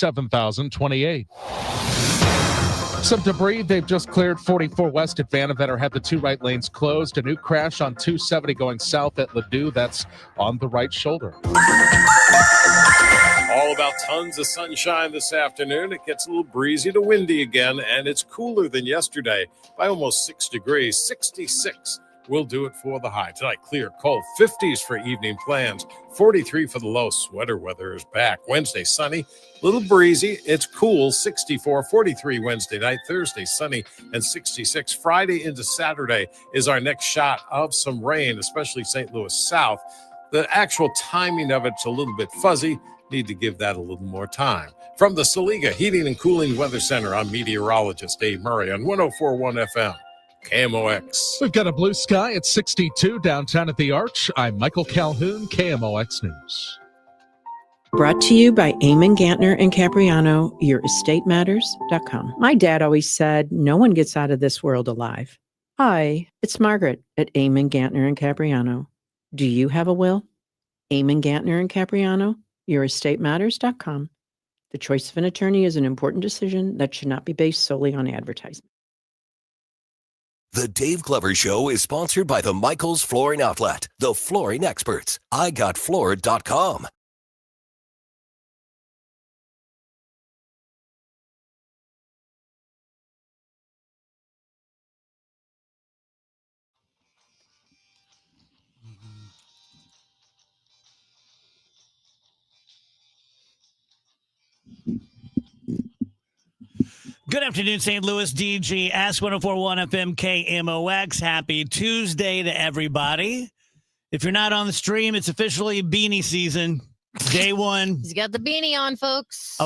57,028. Some debris. They've just cleared 44 west at Vandevetter. Had the two right lanes closed. A new crash on 270 going south at Ladue. That's on the right shoulder. All about tons of sunshine this afternoon. It gets a little breezy to windy again, and it's cooler than yesterday by almost 6 degrees. 66 will do it for the high. Tonight, clear, cold. 50s for evening plans. 43 for the low. Sweater weather is back. Wednesday, sunny, little breezy. It's cool. 64, 43 Wednesday night. Thursday, sunny, and 66. Friday into Saturday is our next shot of some rain, especially St. Louis South. The actual timing of it's a little bit fuzzy. Need to give that a little more time. From the Saliga Heating and Cooling Weather Center, I'm meteorologist Dave Murray on 104.1 FM. KMOX. We've got a blue sky at 62 downtown at the Arch. I'm Michael Calhoun, KMOX News. Brought to you by Eamon Gantner and Capriano, YourEstateMatters.com. My dad always said, no one gets out of this world alive. Hi, it's Margaret at Eamon Gantner and Capriano. Do you have a will? Eamon Gantner and Capriano, YourEstateMatters.com. The choice of an attorney is an important decision that should not be based solely on advertisement. The Dave Glover Show is sponsored by the Michaels Flooring Outlet, the flooring experts. IGotFloored.com. Good afternoon, St. Louis. DG Ask 104.1 FM KMOX. Happy Tuesday to everybody. If you're not on the stream, it's officially beanie season. Day one. He's got the beanie on, folks.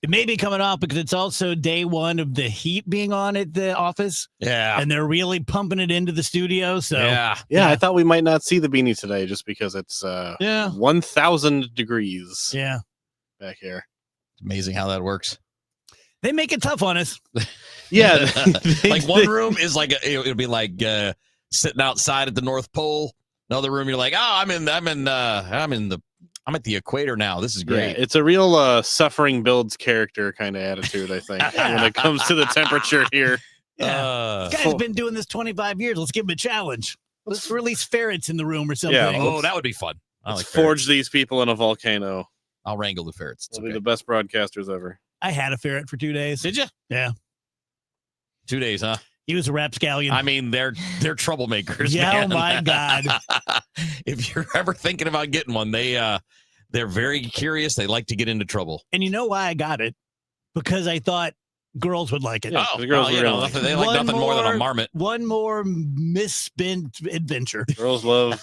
It may be coming off because it's also day one of the heat being on at the office. Yeah. And they're really pumping it into the studio. So Yeah, I thought we might not see the beanie today just because it's 1,000 degrees Yeah. back here. It's amazing how that works. They make it tough on us. Yeah. Like one room is like it'll be like sitting outside at the North Pole. Another room, you're like, oh, I'm at the equator now. This is great. Yeah, it's a real suffering builds character kind of attitude, I think, when it comes to the temperature here. Yeah. This guy's been doing this 25 years. Let's give him a challenge. Let's release ferrets in the room or something. Yeah, oh, that would be fun. Let's forge these people in a volcano. I'll wrangle the ferrets. We'll be the best broadcasters ever. I had a ferret for 2 days. Did you? Yeah. 2 days, huh? He was a rapscallion. I mean, they're troublemakers. Yeah, man. oh my God. If you're ever thinking about getting one, they're very curious. They like to get into trouble. And you know why I got it? Because I thought girls would like it. Yeah, the girls they like nothing more than a marmot. One more misspent adventure. Girls love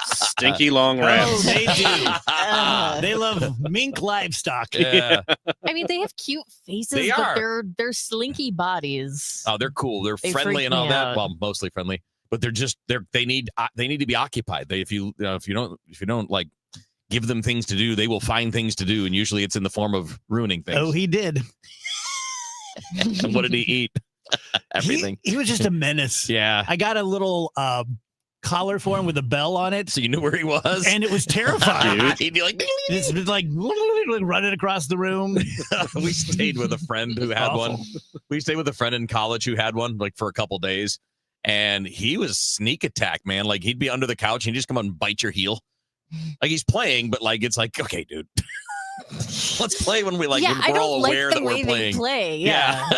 stinky long rats. Oh, they do. They love mink livestock. Yeah. I mean, they have cute faces, They but are. they're slinky bodies. Oh, they're cool. They're They friendly freak and all me that. out. Well, mostly friendly, but they need to be occupied. If you don't like give them things to do, they will find things to do, and usually it's in the form of ruining things. Oh, he did. And what did he eat? Everything. He was just a menace. Yeah. I got a little collar for him with a bell on it. So you knew where he was? And it was terrifying. He'd be like, It's like running across the room. We stayed with a friend who had Awful. one. We stayed with a friend in college who had one, like, for a couple days. And he was sneak attack, man. Like, he'd be under the couch and he'd just come up and bite your heel. Like, he's playing, but like, it's like, okay, dude. Let's play when we when I we're don't all like aware the that way we're playing. they play. Yeah.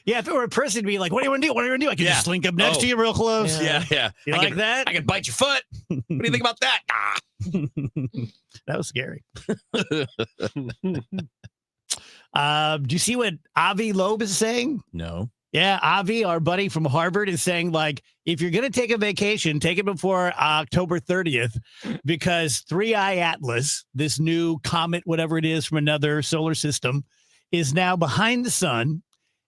Yeah, if it were a person, it'd be like, what do you want to do? What do you want to do? I could just slink up next to you real close. Yeah. You like that? I can bite your foot. What do you think about that? That was scary. Do you see what Avi Loeb is saying? No. Yeah, Avi, our buddy from Harvard, is saying, like, if you're going to take a vacation, take it before October 30th, because 3i Atlas, this new comet, whatever it is from another solar system, is now behind the sun.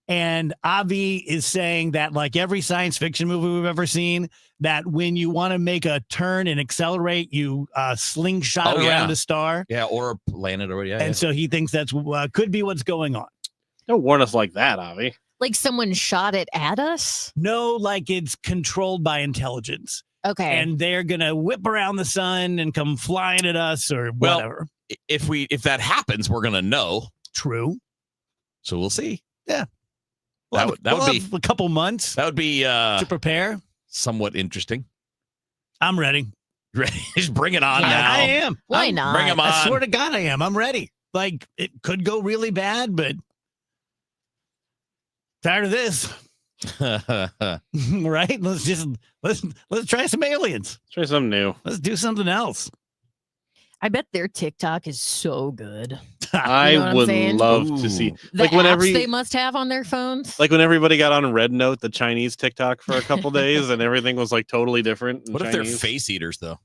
And Avi is saying that, like every science fiction movie we've ever seen, that when you want to make a turn and accelerate, you slingshot around a star. Yeah, or a planet or And so he thinks that's could be what's going on. Don't warn us like that, Avi. Like someone shot it at us? No, like it's controlled by intelligence. Okay. and they're gonna whip around the sun and come flying at us or Well, whatever. If that happens, we're gonna know. True. So we'll see. Yeah. That We'll would be have a couple months that would be to prepare. somewhat interesting. I'm ready. Ready? Just bring it on Yeah, now. I am. Why I'm- not? Bring 'em on. I swear to God, I am. I'm ready. Like it could go really bad, but tired of this. Right? Let's try some aliens. Try something new. Let's do something else. I bet their TikTok is so good. I know what I'm would saying? love to Ooh. see. The Like apps when they must have on their phones. like when everybody got on Red Note, the Chinese TikTok for a couple days, and everything was like totally different. in What if they're Chinese. face eaters though?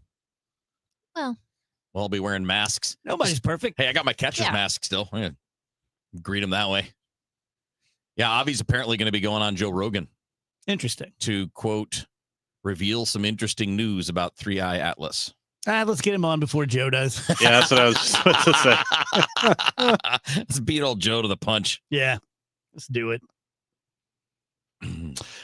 Well. I'll be wearing masks. Nobody's perfect. Hey, I got my catcher's Yeah. mask still. I'm gonna greet him that way. Yeah, Avi's apparently going to be going on Joe Rogan Interesting. to quote reveal some interesting news about 3i Atlas. Let's get him on before Joe does. Yeah, that's what I was just about to say. Let's beat old Joe to the punch. Yeah. Let's do it.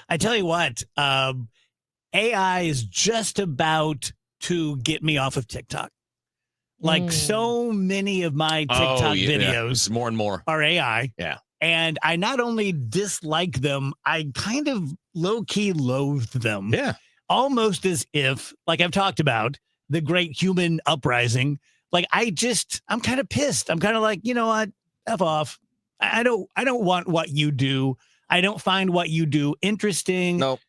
I tell you what, AI is just about to get me off of TikTok. Like so many of my TikTok videos It's more and more. are AI. Yeah. And I not only dislike them, I kind of low key loathe them. Yeah. Almost as if, like I've talked about, the great human uprising. Like I'm kind of pissed. I'm kind of like, you know what? F off. I don't want what you do. I don't find what you do interesting. Nope.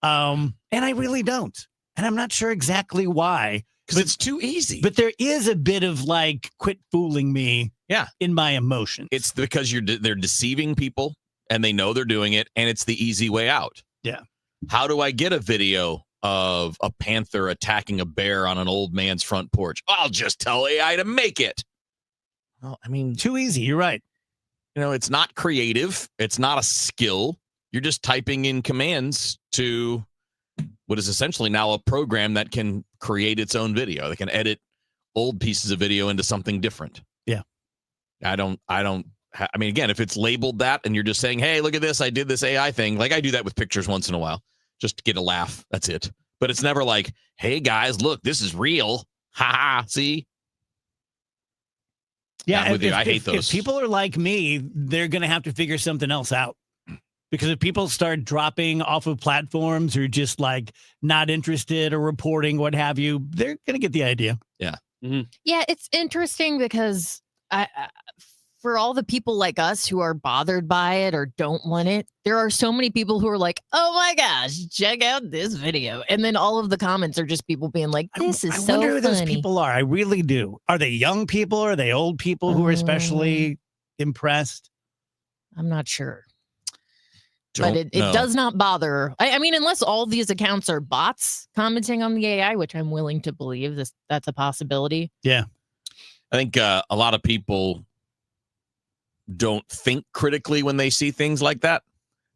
And I really don't. And I'm not sure exactly why. Because it's too easy. But there is a bit of like, quit fooling me. Yeah. In my emotions. It's because they're deceiving people and they know they're doing it, and it's the easy way out. Yeah. How do I get a video of a panther attacking a bear on an old man's front porch? I'll just tell AI to make it. Well, I mean, too easy. You're right. it's not creative. It's not a skill. You're just typing in commands to what is essentially now a program that can create its own video. That can edit old pieces of video into something different. Yeah. I mean, again, if it's labeled that and you're just saying, hey, look at this, I did this AI thing. Like I do that with pictures once in a while, just to get a laugh. That's it. But it's never like, hey guys, look, this is real. Ha ha. See? Yeah, I'm with you. I hate those. If people are like me, they're going to have to figure something else out. Because if people start dropping off of platforms or just like not interested or reporting, what have you, they're going to get the idea. Yeah. Mm-hmm. Yeah, it's interesting because for all the people like us who are bothered by it or don't want it, there are so many people who are like, oh my gosh, check out this video. And then all of the comments are just people being like, this is I so wonder who those funny. people are. I really do. Are they young people? Are they old people who are especially impressed? I'm not sure. Don't But it know. does not bother. I mean, unless all these accounts are bots commenting on the AI, which I'm willing to believe that's a possibility. Yeah. I think a lot of people don't think critically when they see things like that.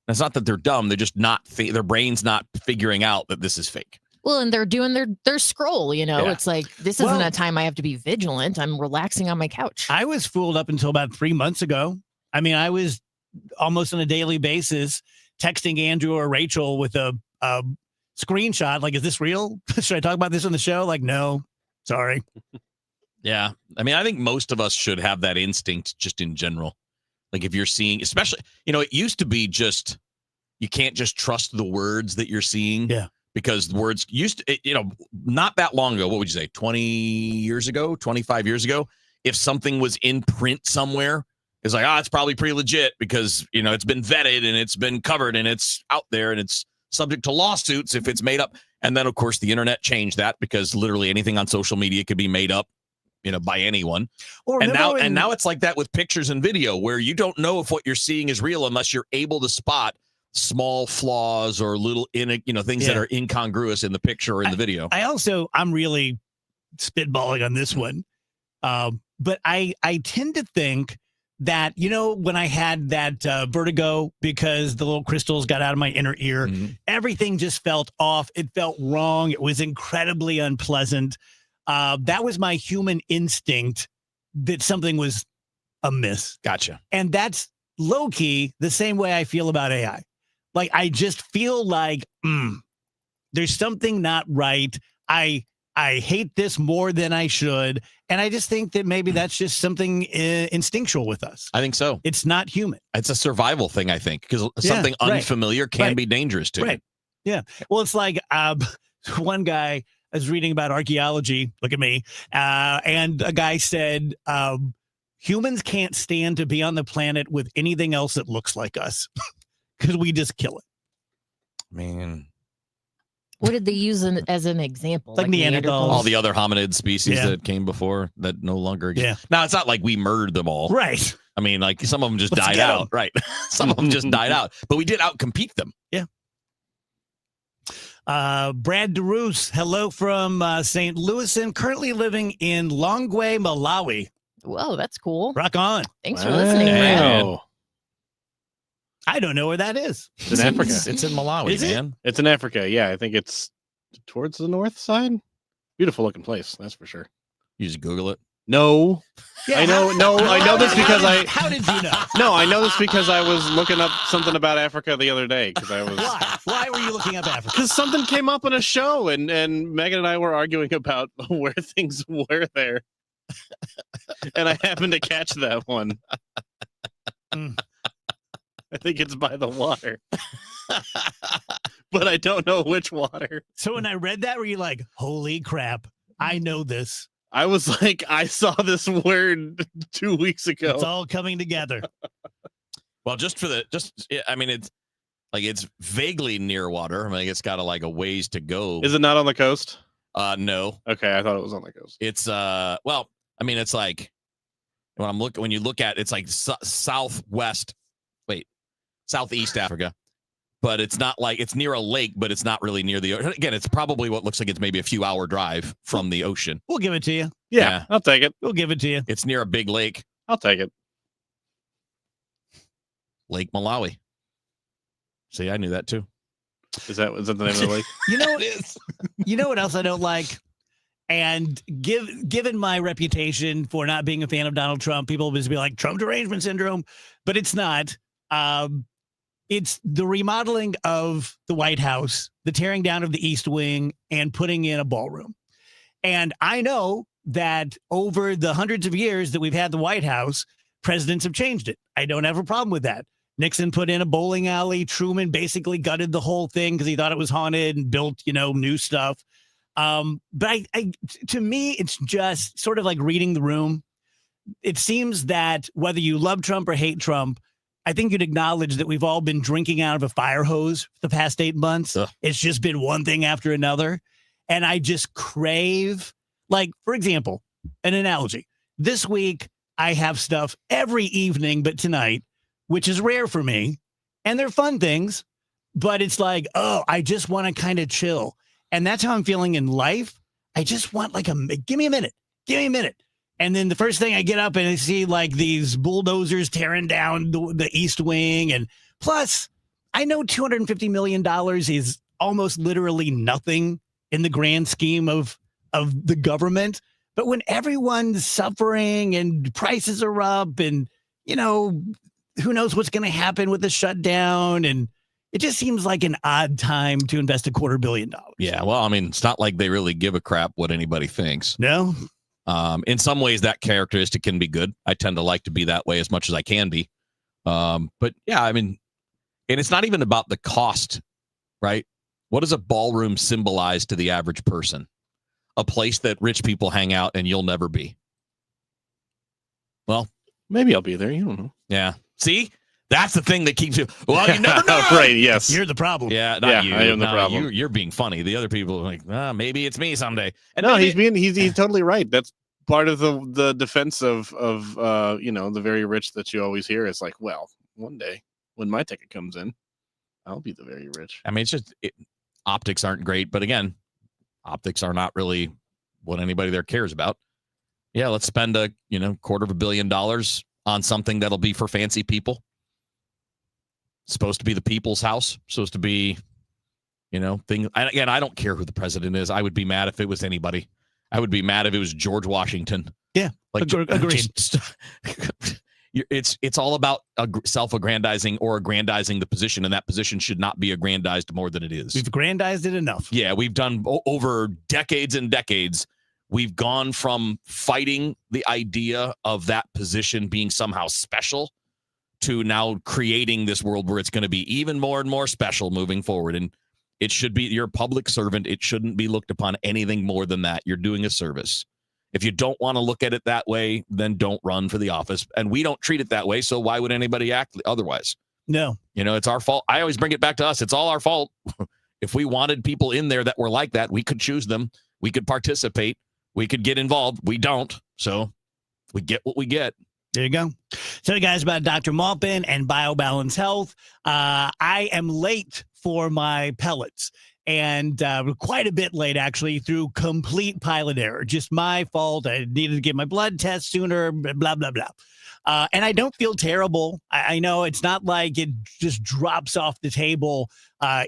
It's not that they're dumb. They're just not, their brain's not figuring out that this is fake. Well, and they're doing their scroll, Yeah. It's like, this isn't a time I have to be vigilant. I'm relaxing on my couch. I was fooled up until about 3 months ago. I mean, I was almost on a daily basis texting Andrew or Rachel with a screenshot. Like, is this real? Should I talk about this on the show? Like, no, sorry. Yeah. I mean, I think most of us should have that instinct just in general. Like if you're seeing, especially, it used to be just, you can't just trust the words that you're seeing. Yeah. Because the words used to, not that long ago, what would you say, 20 years ago, 25 years ago, if something was in print somewhere, it's like, it's probably pretty legit because, it's been vetted and it's been covered and it's out there and it's subject to lawsuits if it's made up. And then, of course, the internet changed that because literally anything on social media could be made up, by anyone. Well, and now it's like that with pictures and video where you don't know if what you're seeing is real unless you're able to spot small flaws or little things that are incongruous in the picture or in the video. I'm really spitballing on this one. But I tend to think that, when I had that vertigo because the little crystals got out of my inner ear, everything just felt off. It felt wrong. It was incredibly unpleasant. That was my human instinct that something was amiss. Gotcha. And that's low key the same way I feel about AI. Like, I just feel like, there's something not right. I hate this more than I should. And I just think that maybe that's just something instinctual with us. I think so. It's not human. It's a survival thing, I think, because something unfamiliar can be dangerous too. Right. Yeah. Well, it's like one guy I was reading about archaeology. Look at me. And a guy said, humans can't stand to be on the planet with anything else that looks like us because we just kill it. Man. What did they use as an example? Like Neanderthals. All the other hominid species that came before that no longer exist. Yeah. Now, it's not like we murdered them all. Right. I mean, like some of them just Let's died get 'em. out. Right. Some of them just died out. But we did outcompete them. Yeah. Brad DeRoos, hello from St. Louis and currently living in Longwe, Malawi. Whoa, that's cool. Rock on. Thanks for listening, Brad. Wow. I don't know where that is. It's in Africa. It's in Malawi, Is it? man. It's in Africa. Yeah, I think it's towards the north side. Beautiful looking place, that's for sure. You just Google it. No, Yeah, I know. No, I know this because How did you know? No, I know this because I was looking up something about Africa the other day because I was. Why? Why were you looking up Africa? Because something came up on a show and Megan and I were arguing about where things were there. And I happened to catch that one. Mm. I think it's by the water. But I don't know which water. So when I read that, were you like, holy crap, I know this. I was like, I saw this word 2 weeks ago. It's all coming together. Well, I mean, it's vaguely near water. I mean, it's got a ways to go. Is it not on the coast? No. Okay, I thought it was on the coast. It's well, I mean, it's like when you look at it's like southeast Africa, but it's not like it's near a lake, but it's not really near the ocean. Again, it's probably what looks like it's maybe a few hour drive from the ocean. We'll give it to you. Yeah, I'll take it. We'll give it to you. It's near a big lake, I'll take it. Lake Malawi. See, I knew that too. Is that the name of the lake? You know, It is. you know what else I don't like? And given my reputation for not being a fan of Donald Trump, people will just be like, Trump derangement syndrome, but it's not. It's the remodeling of the White House, the tearing down of the East Wing, and putting in a ballroom. And I know that over the hundreds of years that we've had the White House, presidents have changed it. I don't have a problem with that. Nixon put in a bowling alley. Truman basically gutted the whole thing because he thought it was haunted and built, new stuff. But to me, it's just sort of like reading the room. It seems that whether you love Trump or hate Trump, I think you'd acknowledge that we've all been drinking out of a fire hose for the past 8 months. It's just been one thing after another. And I just crave, like, for example, an analogy. This week, I have stuff every evening, but tonight, which is rare for me. And they're fun things, but it's like, oh, I just want to kind of chill. And that's how I'm feeling in life. I just want give me a minute. Give me a minute. And then the first thing I get up and I see like these bulldozers tearing down the East Wing. And plus, I know $250 million is almost literally nothing in the grand scheme of the government. But when everyone's suffering and prices are up and, who knows what's going to happen with the shutdown, and it just seems like an odd time to invest $250 million. Yeah, well, I mean, it's not like they really give a crap what anybody thinks. No. In some ways, that characteristic can be good. I tend to like to be that way as much as I can be. But yeah, I mean, and it's not even about the cost, right? What does a ballroom symbolize to the average person? A place that rich people hang out and you'll never be. Well, maybe I'll be there. You don't know. Yeah. See? That's the thing that keeps you. Well, you never know. Right, yes. You're the problem. Yeah, not you. I am the problem. You're being funny. The other people are like, maybe it's me someday. And no, maybe, he's totally right. That's part of the defense of the very rich that you always hear. It's like, well, one day when my ticket comes in, I'll be the very rich. I mean, it's just optics aren't great, but again, optics are not really what anybody there cares about. Yeah, let's spend $250 million on something that'll be for fancy people. Supposed to be the people's house. Supposed to be, things. Again, I don't care who the president is. I would be mad if it was anybody. I would be mad if it was George Washington. Yeah, like agreed. it's all about self-aggrandizing or aggrandizing the position, and that position should not be aggrandized more than it is. We've aggrandized it enough. Yeah, we've done over decades and decades. We've gone from fighting the idea of that position being somehow special to now creating this world where it's going to be even more and more special moving forward. And it should be, you're a public servant. It shouldn't be looked upon anything more than that. You're doing a service. If you don't want to look at it that way, then don't run for the office. And we don't treat it that way. So why would anybody act otherwise? No. It's our fault. I always bring it back to us. It's all our fault. If we wanted people in there that were like that, we could choose them. We could participate. We could get involved. We don't. So we get what we get. There you go. So, guys, about Dr. Maupin and BioBalance Health. I am late for my pellets. And quite a bit late, actually, through complete pilot error. Just my fault. I needed to get my blood test sooner, blah, blah, blah. And I don't feel terrible. I know it's not like it just drops off the table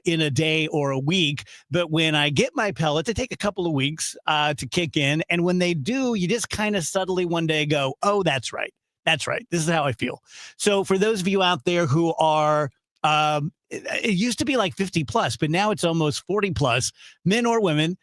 in a day or a week. But when I get my pellets, they take a couple of weeks to kick in. And when they do, you just kind of subtly one day go, oh, that's right. That's right. This is how I feel. So for those of you out there who are it used to be like 50 plus, but now it's almost 40 plus, men or women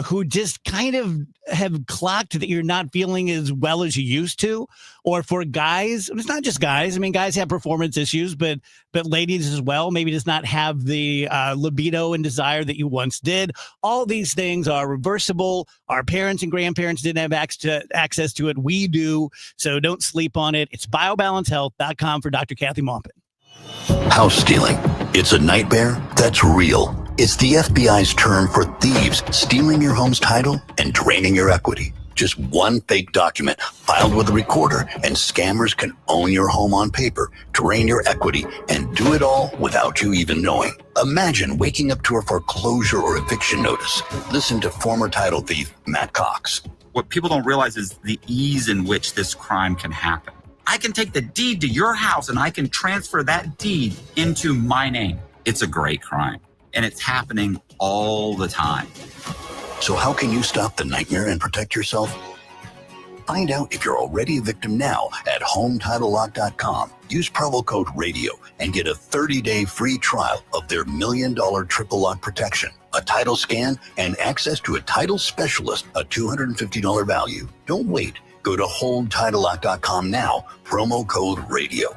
who just kind of have clocked that you're not feeling as well as you used to. Or for guys, it's not just guys. I mean, guys have performance issues, but ladies as well, maybe does not have the libido and desire that you once did. All these things are reversible. Our parents and grandparents didn't have access to it. We do. So don't sleep on it. It's biobalancehealth.com for Dr. Kathy Maupin. House stealing. It's a nightmare that's real. It's the FBI's term for thieves stealing your home's title and draining your equity. Just one fake document filed with a recorder, and scammers can own your home on paper, drain your equity, and do it all without you even knowing. Imagine waking up to a foreclosure or eviction notice. Listen to former title thief Matt Cox. What people don't realize is the ease in which this crime can happen. I can take the deed to your house and I can transfer that deed into my name. It's a great crime, and it's happening all the time. So how can you stop the nightmare and protect yourself? Find out if you're already a victim now at HomeTitleLock.com. Use promo code RADIO and get a 30-day free trial of their $1 million triple lock protection, a title scan, and access to a title specialist, a $250 value. Don't wait. Go to HomeTitleLock.com now, promo code RADIO.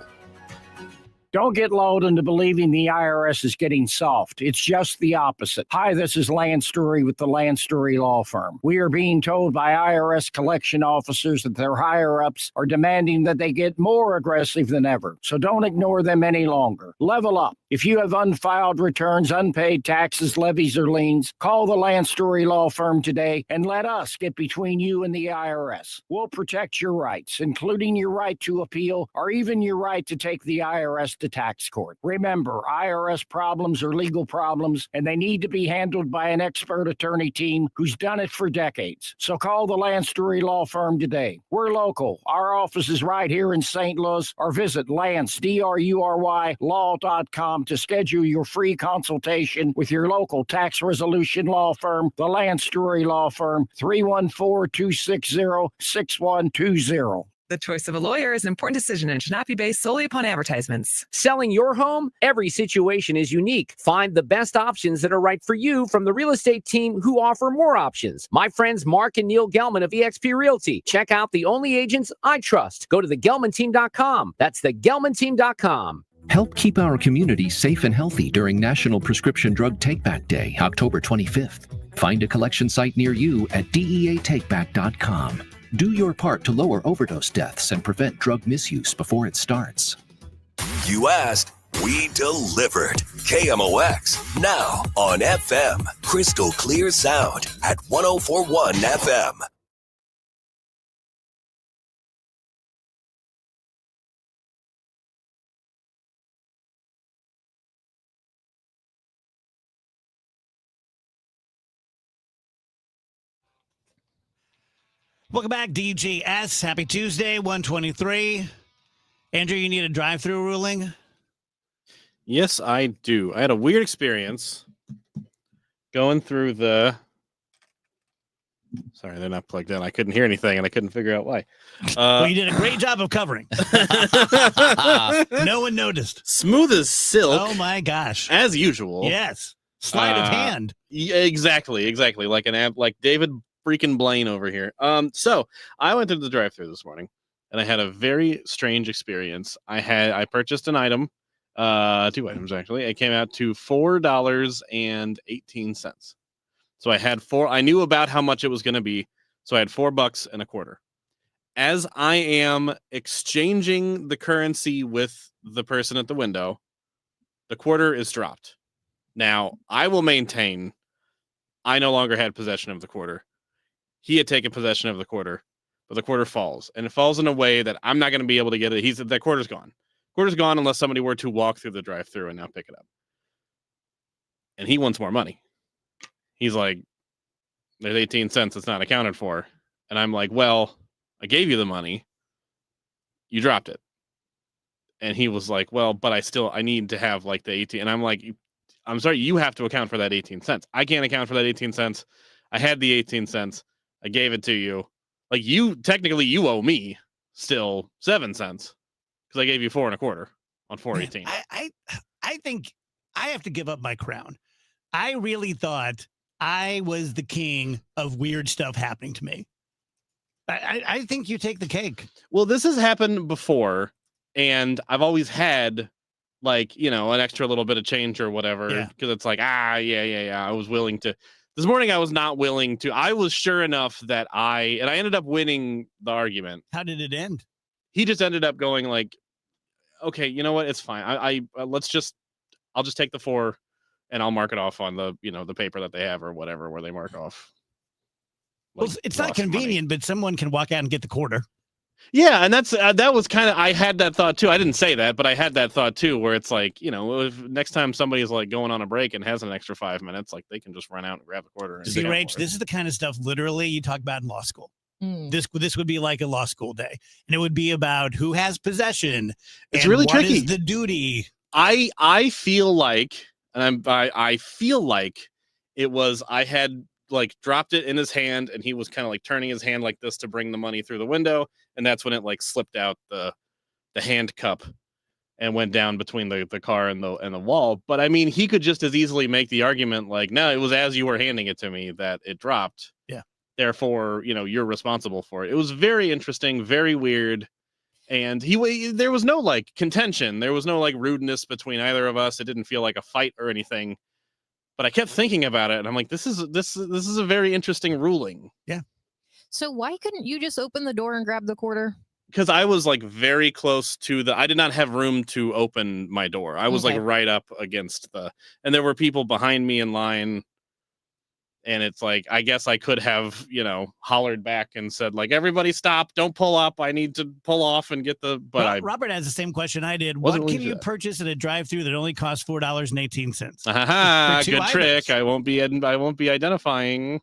Don't get lulled into believing the IRS is getting soft. It's just the opposite. Hi, this is Lance Story with the Lance Story Law Firm. We are being told by IRS collection officers that their higher-ups are demanding that they get more aggressive than ever. So don't ignore them any longer. Level up. If you have unfiled returns, unpaid taxes, levies, or liens, call the Lance Story Law Firm today and let us get between you and the IRS. We'll protect your rights, including your right to appeal or even your right to take the IRS to tax court. Remember, IRS problems are legal problems, and they need to be handled by an expert attorney team who's done it for decades. So call the Lance Story Law Firm today. We're local. Our office is right here in St. Louis, or visit Lance, DRURY, law.com to schedule your free consultation with your local tax resolution law firm, the Lance Story Law Firm, 314-260-6120. The choice of a lawyer is an important decision and should not be based solely upon advertisements. Selling your home? Every situation is unique. Find the best options that are right for you from the real estate team who offer more options. My friends Mark and Neil Gelman of eXp Realty. Check out the only agents I trust. Go to thegelmanteam.com. That's thegelmanteam.com. Help keep our community safe and healthy during National Prescription Drug Takeback Day, October 25th. Find a collection site near you at DEATakeback.com. Do your part to lower overdose deaths and prevent drug misuse before it starts. You asked, we delivered. KMOX, now on FM. Crystal clear sound at 104.1 FM. Welcome back, DGS. Happy Tuesday, 123. Andrew, you need a drive-through ruling? Yes, I do. I had a weird experience going through the Sorry, they're not plugged in. I couldn't hear anything, and I couldn't figure out why. Well, you did a great job of covering. No one noticed. Smooth as silk. Oh my gosh! As usual. Yes. Sleight of hand. Yeah, exactly. Like an app, like David freaking Blaine over here. So I went through the drive-thru this morning, and I had a very strange experience. I purchased an item, 2 items actually. It came out to $4.18. So I had I knew about how much it was going to be. So I had $4.25. As I am exchanging the currency with the person at the window, the quarter is dropped. Now, I will maintain I no longer had possession of the quarter. He had taken possession of the quarter, but the quarter falls. And it falls in a way that I'm not going to be able to get it. That quarter's gone. Quarter's gone unless somebody were to walk through the drive-thru and now pick it up. And he wants more money. He's like, there's 18 cents that's not accounted for. And I'm like, well, I gave you the money. You dropped it. And he was like, well, but I need to have like the 18. And I'm like, I'm sorry, you have to account for that 18 cents. I can't account for that 18 cents. I had the 18 cents. I gave it to you. Like technically you owe me still 7 cents because I gave you 4.25 on 4.18. I think I have to give up my crown. I really thought I was the king of weird stuff happening to me. I think you take the cake. Well, this has happened before, and I've always had like, an extra little bit of change or whatever, because it's like, yeah. I was willing to. This morning, I was not willing to. I was sure enough that I ended up winning the argument. How did it end? He just ended up going like, okay, you know what? It's fine. I'll just take the 4 and I'll mark it off on the, the paper that they have or whatever, where they mark off. Well, it's not convenient, but someone can walk out and get the quarter. Yeah, and that was kind of, I had that thought too. I didn't say that, but I had that thought too, where it's like, if next time somebody's like going on a break and has an extra 5 minutes, like they can just run out and grab the quarter. And see, Rach, this is the kind of stuff literally you talk about in law school. This would be like a law school day, and it would be about who has possession. It's really what tricky. Is the duty. I feel like, and I feel like it was, I had like dropped it in his hand, and he was kind of like turning his hand like this to bring the money through the window, and that's when it like slipped out the hand cup and went down between the car and the wall. But I mean, he could just as easily make the argument like, no, it was as you were handing it to me that it dropped. Yeah. Therefore, you're responsible for it. It was very interesting, very weird. And there was no like contention. There was no like rudeness between either of us. It didn't feel like a fight or anything. But I kept thinking about it, and I'm like, this is a very interesting ruling. Yeah. So why couldn't you just open the door and grab the quarter? Because I was like very close to I did not have room to open my door. I was like right up against and there were people behind me in line. And it's like, I guess I could have, hollered back and said like, everybody stop, don't pull up. I need to pull off and get but Robert has the same question I did. What can you purchase at a drive-thru that only costs $4.18? Good trick. I won't be identifying.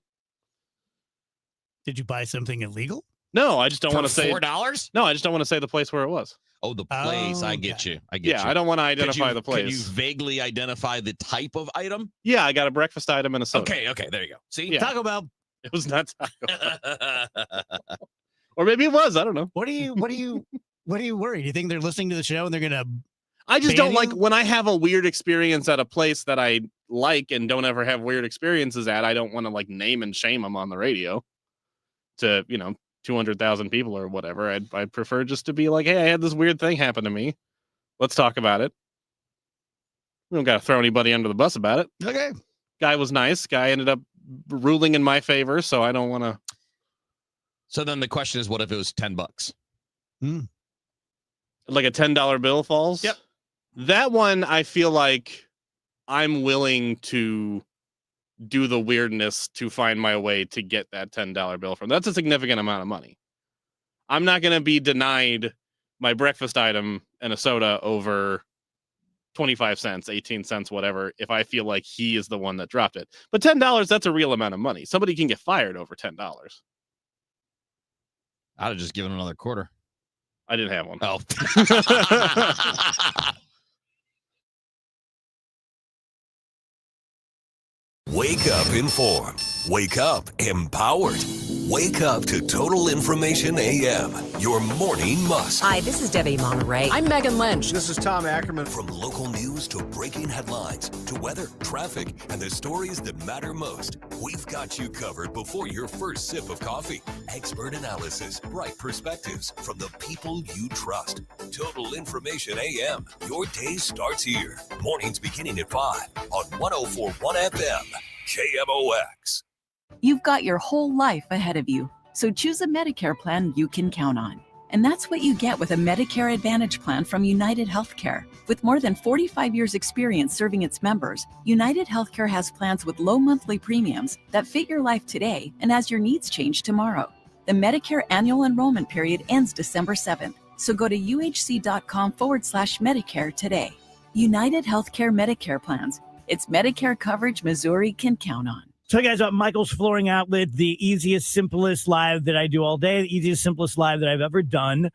Did you buy something illegal? No, I just don't want to say $4. No, I just don't want to say the place where it was. Oh, the place. I get you. Yeah, I don't want to identify the place. Can you vaguely identify the type of item? Yeah, I got a breakfast item and a soda. Okay, there you go. See, Yeah. Taco Bell. It was not Taco Bell. Or maybe it was. I don't know. What are you worried? You think they're listening to the show and they're gonna? I just don't like when I have a weird experience at a place that I like and don't ever have weird experiences at. I don't want to like name and shame them on the radio to 200,000 people or whatever. I'd prefer just to be like, hey, I had this weird thing happen to me. Let's talk about it. We don't got to throw anybody under the bus about it. Okay. Guy was nice. Guy ended up ruling in my favor, so I don't want to. So then the question is, what if it was $10? Like a $10 bill falls? Yep. That one, I feel like I'm willing to do the weirdness to find my way to get that $10 bill from. That's a significant amount of money. I'm not going to be denied my breakfast item and a soda over 25 cents, 18 cents, whatever, if I feel like he is the one that dropped it. But $10, that's a real amount of money. Somebody can get fired over $10. I'd have just given another quarter. I didn't have one. Oh. Wake up informed. Wake up empowered. Wake up to Total Information AM, your morning must. Hi, this is Debbie Monterey. I'm Megan Lynch. This is Tom Ackerman. From local news to breaking headlines to weather, traffic, and the stories that matter most, we've got you covered before your first sip of coffee. Expert analysis, bright perspectives from the people you trust. Total Information AM. Your day starts here. Mornings beginning at 5 on 104.1 FM. KMOX. You've got your whole life ahead of you, so choose a Medicare plan you can count on. And that's what you get with a Medicare Advantage plan from United Healthcare. With more than 45 years' experience serving its members, United Healthcare has plans with low monthly premiums that fit your life today and as your needs change tomorrow. The Medicare annual enrollment period ends December 7th, so go to uhc.com/Medicare today. United Healthcare Medicare plans. It's Medicare coverage Missouri can count on. So, guys, Michael's Flooring Outlet, the easiest, simplest live that I do all day, the easiest, simplest live that I've ever done.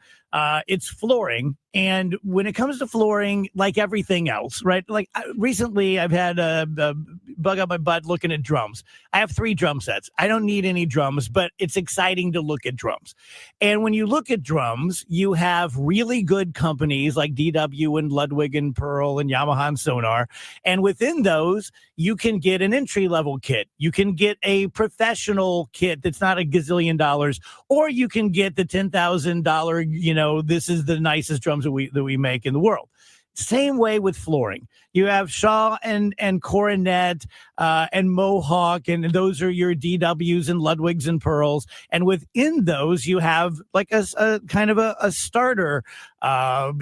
It's flooring. And when it comes to flooring, like everything else, right? Like recently, I've had a bug up my butt looking at drums. I have 3 drum sets. I don't need any drums, but it's exciting to look at drums. And when you look at drums, you have really good companies like DW and Ludwig and Pearl and Yamaha and Sonar. And within those, you can get an entry-level kit. You can get a professional kit that's not a gazillion dollars, or you can get the $10,000, this is the nicest drums that we make in the world. Same way with flooring. You have Shaw and Coronet and Mohawk, and those are your DWs and Ludwigs and Pearls. And within those, you have like a kind of a starter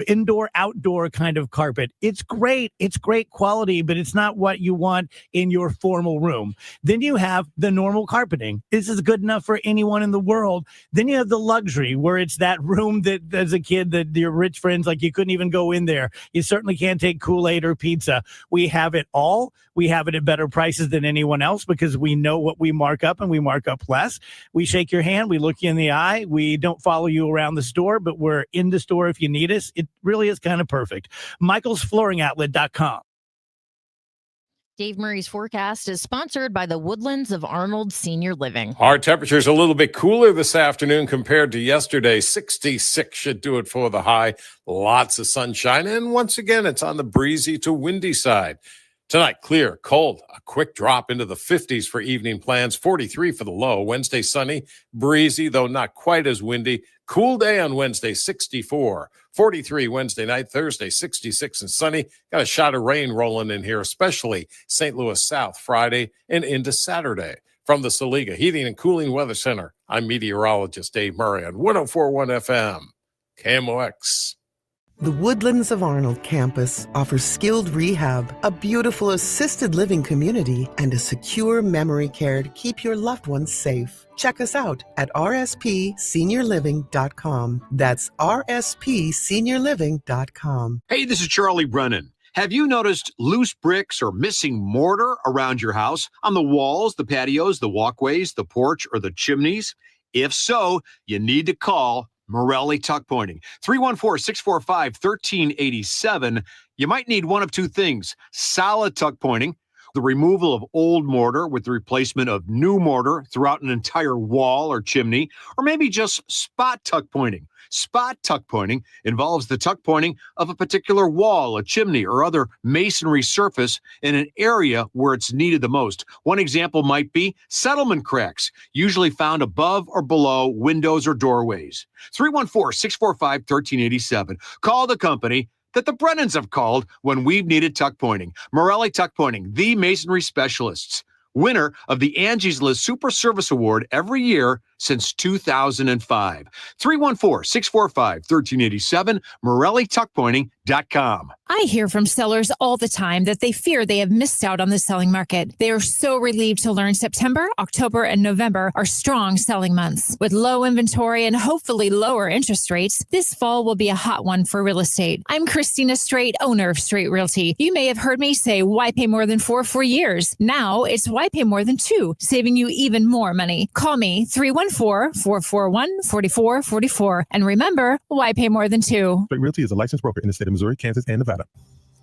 indoor-outdoor kind of carpet. It's great. It's great quality, but it's not what you want in your formal room. Then you have the normal carpeting. This is good enough for anyone in the world. Then you have the luxury, where it's that room that as a kid that your rich friends, like, you couldn't even go in there. You certainly can't take Kool-Aid or pizza. We have it all. We have it at better prices than anyone else because we know what we mark up, and we mark up less. We shake your hand. We look you in the eye. We don't follow you around the store, but we're in the store if you need us. It really is kind of perfect. MichaelsFlooringOutlet.com. Dave Murray's forecast is sponsored by the Woodlands of Arnold Senior Living. Our temperature's a little bit cooler this afternoon compared to yesterday. 66 should do it for the high. Lots of sunshine. And once again, it's on the breezy to windy side. Tonight, clear, cold, a quick drop into the 50s for evening plans, 43 for the low. Wednesday, sunny, breezy, though not quite as windy. Cool day on Wednesday, 64. 43 Wednesday night, Thursday, 66 and sunny. Got a shot of rain rolling in here, especially St. Louis South Friday and into Saturday. From the Saliga Heating and Cooling Weather Center, I'm meteorologist Dave Murray on 104.1 FM, KMOX. The Woodlands of Arnold campus offers skilled rehab, a beautiful assisted living community, and a secure memory care to keep your loved ones safe. Check us out at rspseniorliving.com. That's rspseniorliving.com. Hey, this is Charlie Brennan. Have you noticed loose bricks or missing mortar around your house, on the walls, the patios, the walkways, the porch, or the chimneys? If so, you need to call Morelli Tuck Pointing. 314-645-1387. You might need one of two things: solid tuck pointing, the removal of old mortar with the replacement of new mortar throughout an entire wall or chimney, or maybe just spot tuck pointing. Spot tuck pointing involves the tuck pointing of a particular wall, a chimney, or other masonry surface in an area where it's needed the most. One example might be settlement cracks, usually found above or below windows or doorways. 314-645-1387. Call the company that the Brennans have called when we've needed tuck pointing. Morelli Tuck Pointing, the masonry specialists. Winner of the Angie's List Super Service Award every year since 2005. 314-645-1387, MorelliTuckPointing.com. I hear from sellers all the time that they fear they have missed out on the selling market. They are so relieved to learn September, October, and November are strong selling months. With low inventory and hopefully lower interest rates, this fall will be a hot one for real estate. I'm Christina Straight, owner of Straight Realty. You may have heard me say, why pay more than 4 for years? Now it's why pay more than 2, saving you even more money. Call me 314-441-4444. And remember, why pay more than 2? Straight Realty is a licensed broker in the state of Missouri, Kansas, and Nevada.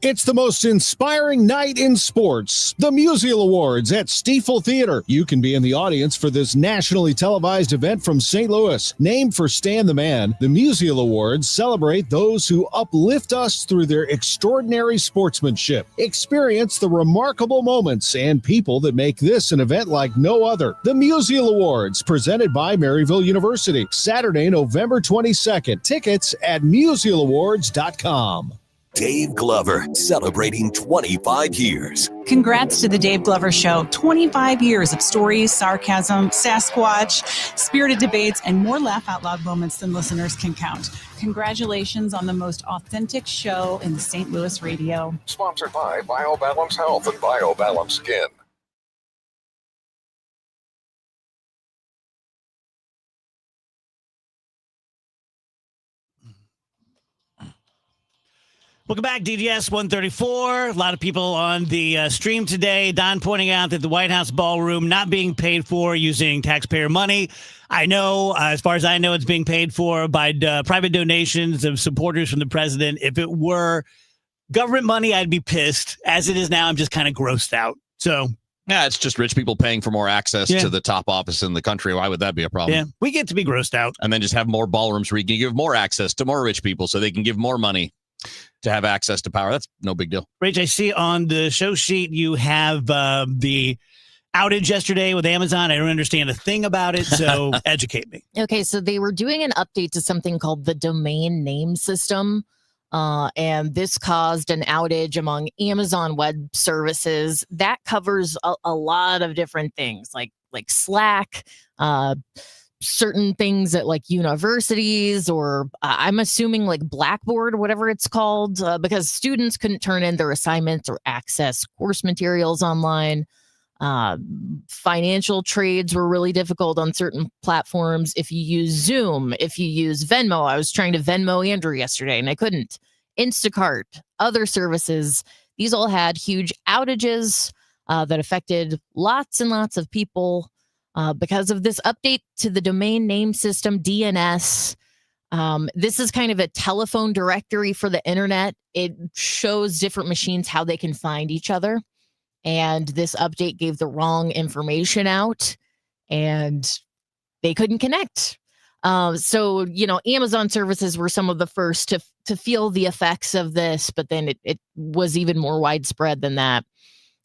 It's the most inspiring night in sports. The Musial Awards at Stiefel Theater. You can be in the audience for this nationally televised event from St. Louis. Named for Stan the Man, the Musial Awards celebrate those who uplift us through their extraordinary sportsmanship. Experience the remarkable moments and people that make this an event like no other. The Musial Awards, presented by Maryville University. Saturday, November 22nd. Tickets at musialawards.com. Dave Glover, celebrating 25 years. Congrats to the Dave Glover Show. 25 years of stories, sarcasm, Sasquatch, spirited debates, and more laugh-out-loud moments than listeners can count. Congratulations on the most authentic show in St. Louis radio. Sponsored by BioBalance Health and BioBalance Skin. Welcome back, DGS 134. A lot of people on the stream today. Don pointing out that the White House ballroom not being paid for using taxpayer money. I know, as far as I know, it's being paid for by private donations of supporters from the president. If it were government money, I'd be pissed. As it is now, I'm just kind of grossed out. So, yeah, it's just rich people paying for more access to the top office in the country. Why would that be a problem? Yeah, we get to be grossed out. And then just have more ballrooms where you can give more access to more rich people so they can give more money to have access to power. That's no big deal. Rach, I see on the show sheet you have the outage yesterday with Amazon. I don't understand a thing about it, so educate me. Okay, so they were doing an update to something called the domain name system, and this caused an outage among Amazon Web Services. That covers a lot of different things, like Slack, certain things at like universities, or I'm assuming like Blackboard, whatever it's called, because students couldn't turn in their assignments or access course materials online. Financial trades were really difficult on certain platforms. If you use Zoom, if you use Venmo, I was trying to Venmo Andrew yesterday and I couldn't. Instacart, other services, these all had huge outages that affected lots and lots of people. Because of this update to the domain name system, DNS. This is kind of a telephone directory for the internet. It shows different machines how they can find each other. And this update gave the wrong information out and they couldn't connect. So, Amazon services were some of the first to feel the effects of this, but then it was even more widespread than that.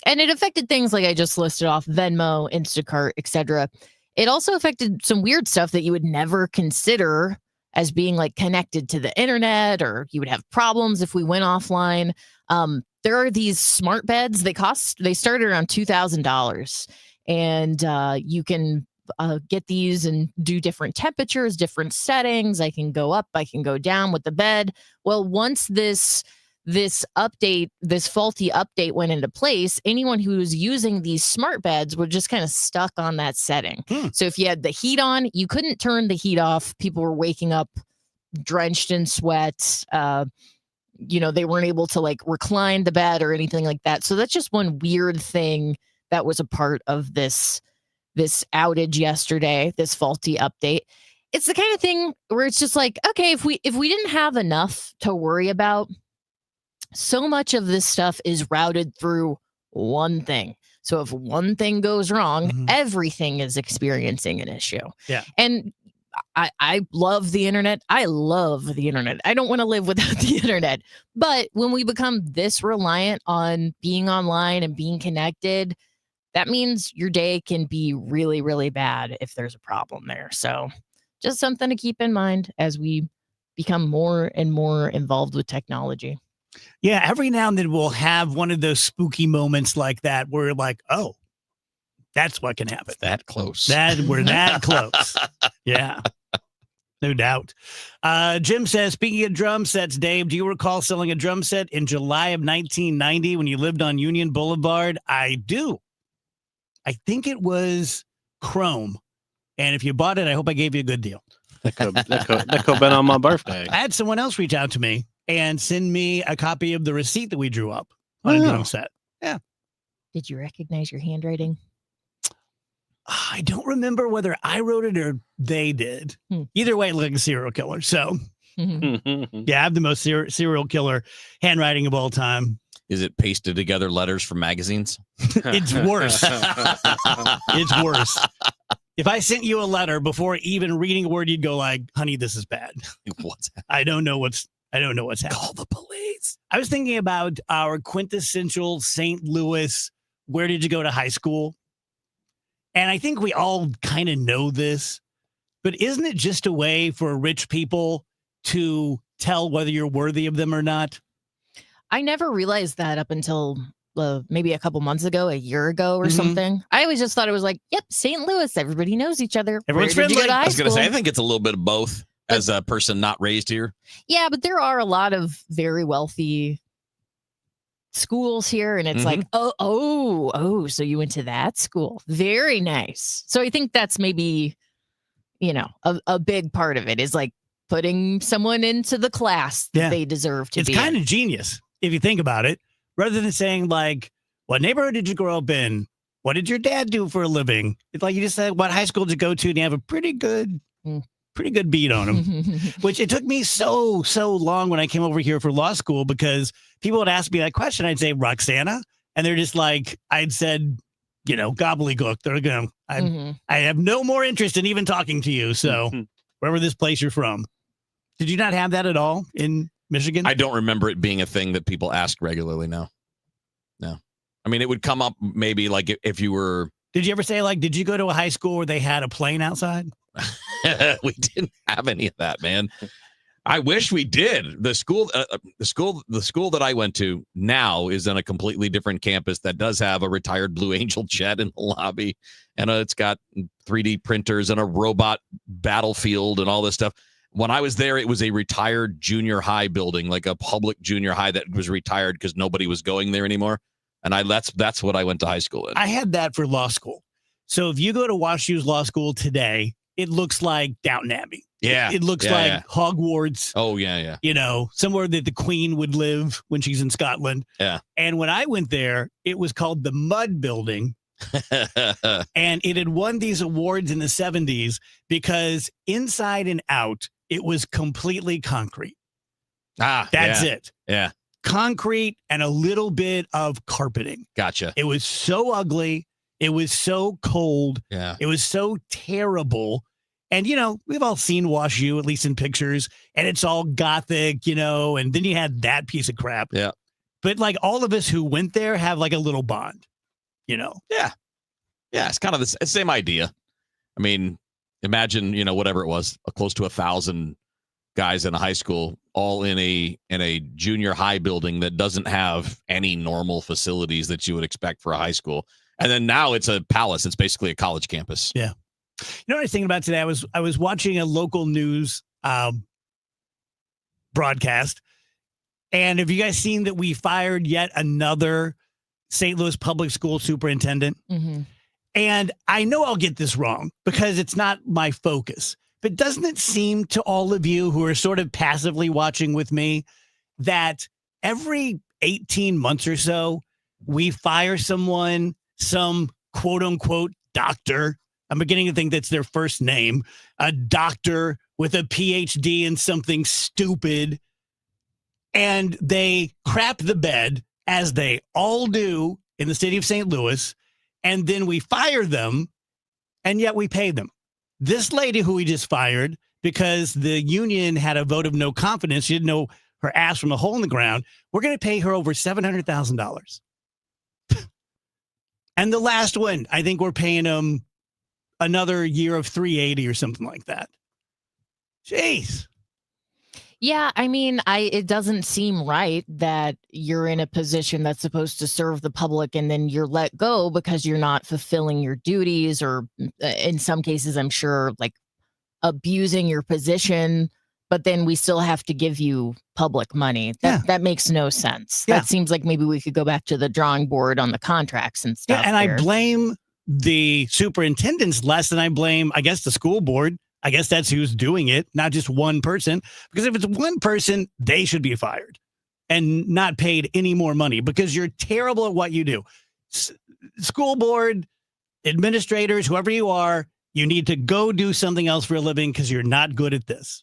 And it affected things like I just listed off, Venmo, Instacart, etc. It also affected some weird stuff that you would never consider as being like connected to the internet, or you would have problems if we went offline. There are these smart beds. They started around $2,000, and you can get these and do different temperatures, different settings. I can go up, I can go down with the bed. Well, once this update, this faulty update went into place, anyone who was using these smart beds were just kind of stuck on that setting. So if you had the heat on, you couldn't turn the heat off. People were waking up drenched in sweat. They weren't able to like recline the bed or anything like that. So that's just one weird thing that was a part of this outage yesterday, this faulty update. It's the kind of thing where it's just like, okay, if we didn't have enough to worry about, so much of this stuff is routed through one thing. So if one thing goes wrong, everything is experiencing an issue. Yeah. And I love the internet. I love the internet. I don't want to live without the internet. But when we become this reliant on being online and being connected, that means your day can be really, really bad if there's a problem there. So just something to keep in mind as we become more and more involved with technology. Yeah, every now and then we'll have one of those spooky moments like that where we're like, oh, that's what can happen. That close. We're that close. Yeah, no doubt. Jim says, speaking of drum sets, Dave, do you recall selling a drum set in July of 1990 when you lived on Union Boulevard? I do. I think it was Chrome. And if you bought it, I hope I gave you a good deal. That could have been on my birthday. I had someone else reach out to me and send me a copy of the receipt that we drew up on a drum set. Yeah. Did you recognize your handwriting? I don't remember whether I wrote it or they did. Either way, it looked like a serial killer. So, yeah, I have the most serial killer handwriting of all time. Is it pasted together letters from magazines? It's worse. It's worse. If I sent you a letter before even reading a word, you'd go like, honey, this is bad. What's happening? I don't know what's happening. Call the police. I was thinking about our quintessential St. Louis, where did you go to high school? And I think we all kind of know this, but isn't it just a way for rich people to tell whether you're worthy of them or not? I never realized that up until maybe a couple months ago, a year ago or Mhm. something. I always just thought it was like, yep, St. Louis, everybody knows each other. Everyone's Where did you go friendly. to high I was going to say, I school? think it's a little bit of both as a person not raised here. Yeah, but there are a lot of very wealthy schools here, and it's like, oh, so you went to that school. Very nice. So I think that's maybe, a big part of it is like putting someone into the class that Yeah. they deserve to It's be kind in. of genius if you think about it, rather than saying like, what neighborhood did you grow up in? What did your dad do for a living? It's like you just said, what high school did you go to? And you have a pretty good beat on them, which it took me so long when I came over here for law school, because people would ask me that question. I'd say Roxana, and they're just like, I'd said, gobbledygook. They're going, I have no more interest in even talking to you. So wherever this place you're from. Did you not have that at all in Michigan? I don't remember it being a thing that people ask regularly now. No. I mean, it would come up maybe like if you were. Did you ever say, like, did you go to a high school where they had a plane outside? We didn't have any of that, man. I wish we did. The school that I went to now is on a completely different campus that does have a retired Blue Angel jet in the lobby, and it's got 3D printers and a robot battlefield and all this stuff. When I was there, it was a retired junior high building, like a public junior high that was retired because nobody was going there anymore. And that's what I went to high school in. I had that for law school. So if you go to WashU's law school today, it looks like Downton Abbey. Yeah. It looks like Hogwarts. Oh, yeah. Somewhere that the Queen would live when she's in Scotland. Yeah. And when I went there, it was called the Mud Building. And it had won these awards in the 70s because inside and out, it was completely concrete. That's it. Yeah. Concrete and a little bit of carpeting. Gotcha. It was so ugly. It was so cold. Yeah. It was so terrible. And, we've all seen WashU, at least in pictures, and it's all gothic, and then you had that piece of crap. Yeah. But like all of us who went there have like a little bond, Yeah. Yeah. It's kind of the same idea. I mean, imagine, whatever it was, close to 1,000 guys in a high school, all in a junior high building that doesn't have any normal facilities that you would expect for a high school. And then now it's a palace. It's basically a college campus. Yeah. You know what I was thinking about today? I was watching a local news broadcast. And have you guys seen that we fired yet another St. Louis public school superintendent? Mm-hmm. And I know I'll get this wrong because it's not my focus. But doesn't it seem to all of you who are sort of passively watching with me that every 18 months or so, we fire someone, some quote unquote doctor? I'm beginning to think that's their first name, a doctor with a PhD in something stupid. And they crap the bed, as they all do in the city of St. Louis. And then we fire them, and yet we pay them. This lady who we just fired, because the union had a vote of no confidence, she didn't know her ass from a hole in the ground, we're going to pay her over $700,000. And the last one, I think we're paying them another year of $380,000 or something like that. Jeez. Yeah, I mean, it doesn't seem right that you're in a position that's supposed to serve the public and then you're let go because you're not fulfilling your duties, or in some cases, I'm sure, like abusing your position, but then we still have to give you public money. That makes no sense. Yeah. That seems like maybe we could go back to the drawing board on the contracts and stuff. Yeah, and there. I blame the superintendents less than I blame, I guess, the school board. I guess that's who's doing it, not just one person. Because if it's one person, they should be fired and not paid any more money because you're terrible at what you do. School board, administrators, whoever you are, you need to go do something else for a living because you're not good at this.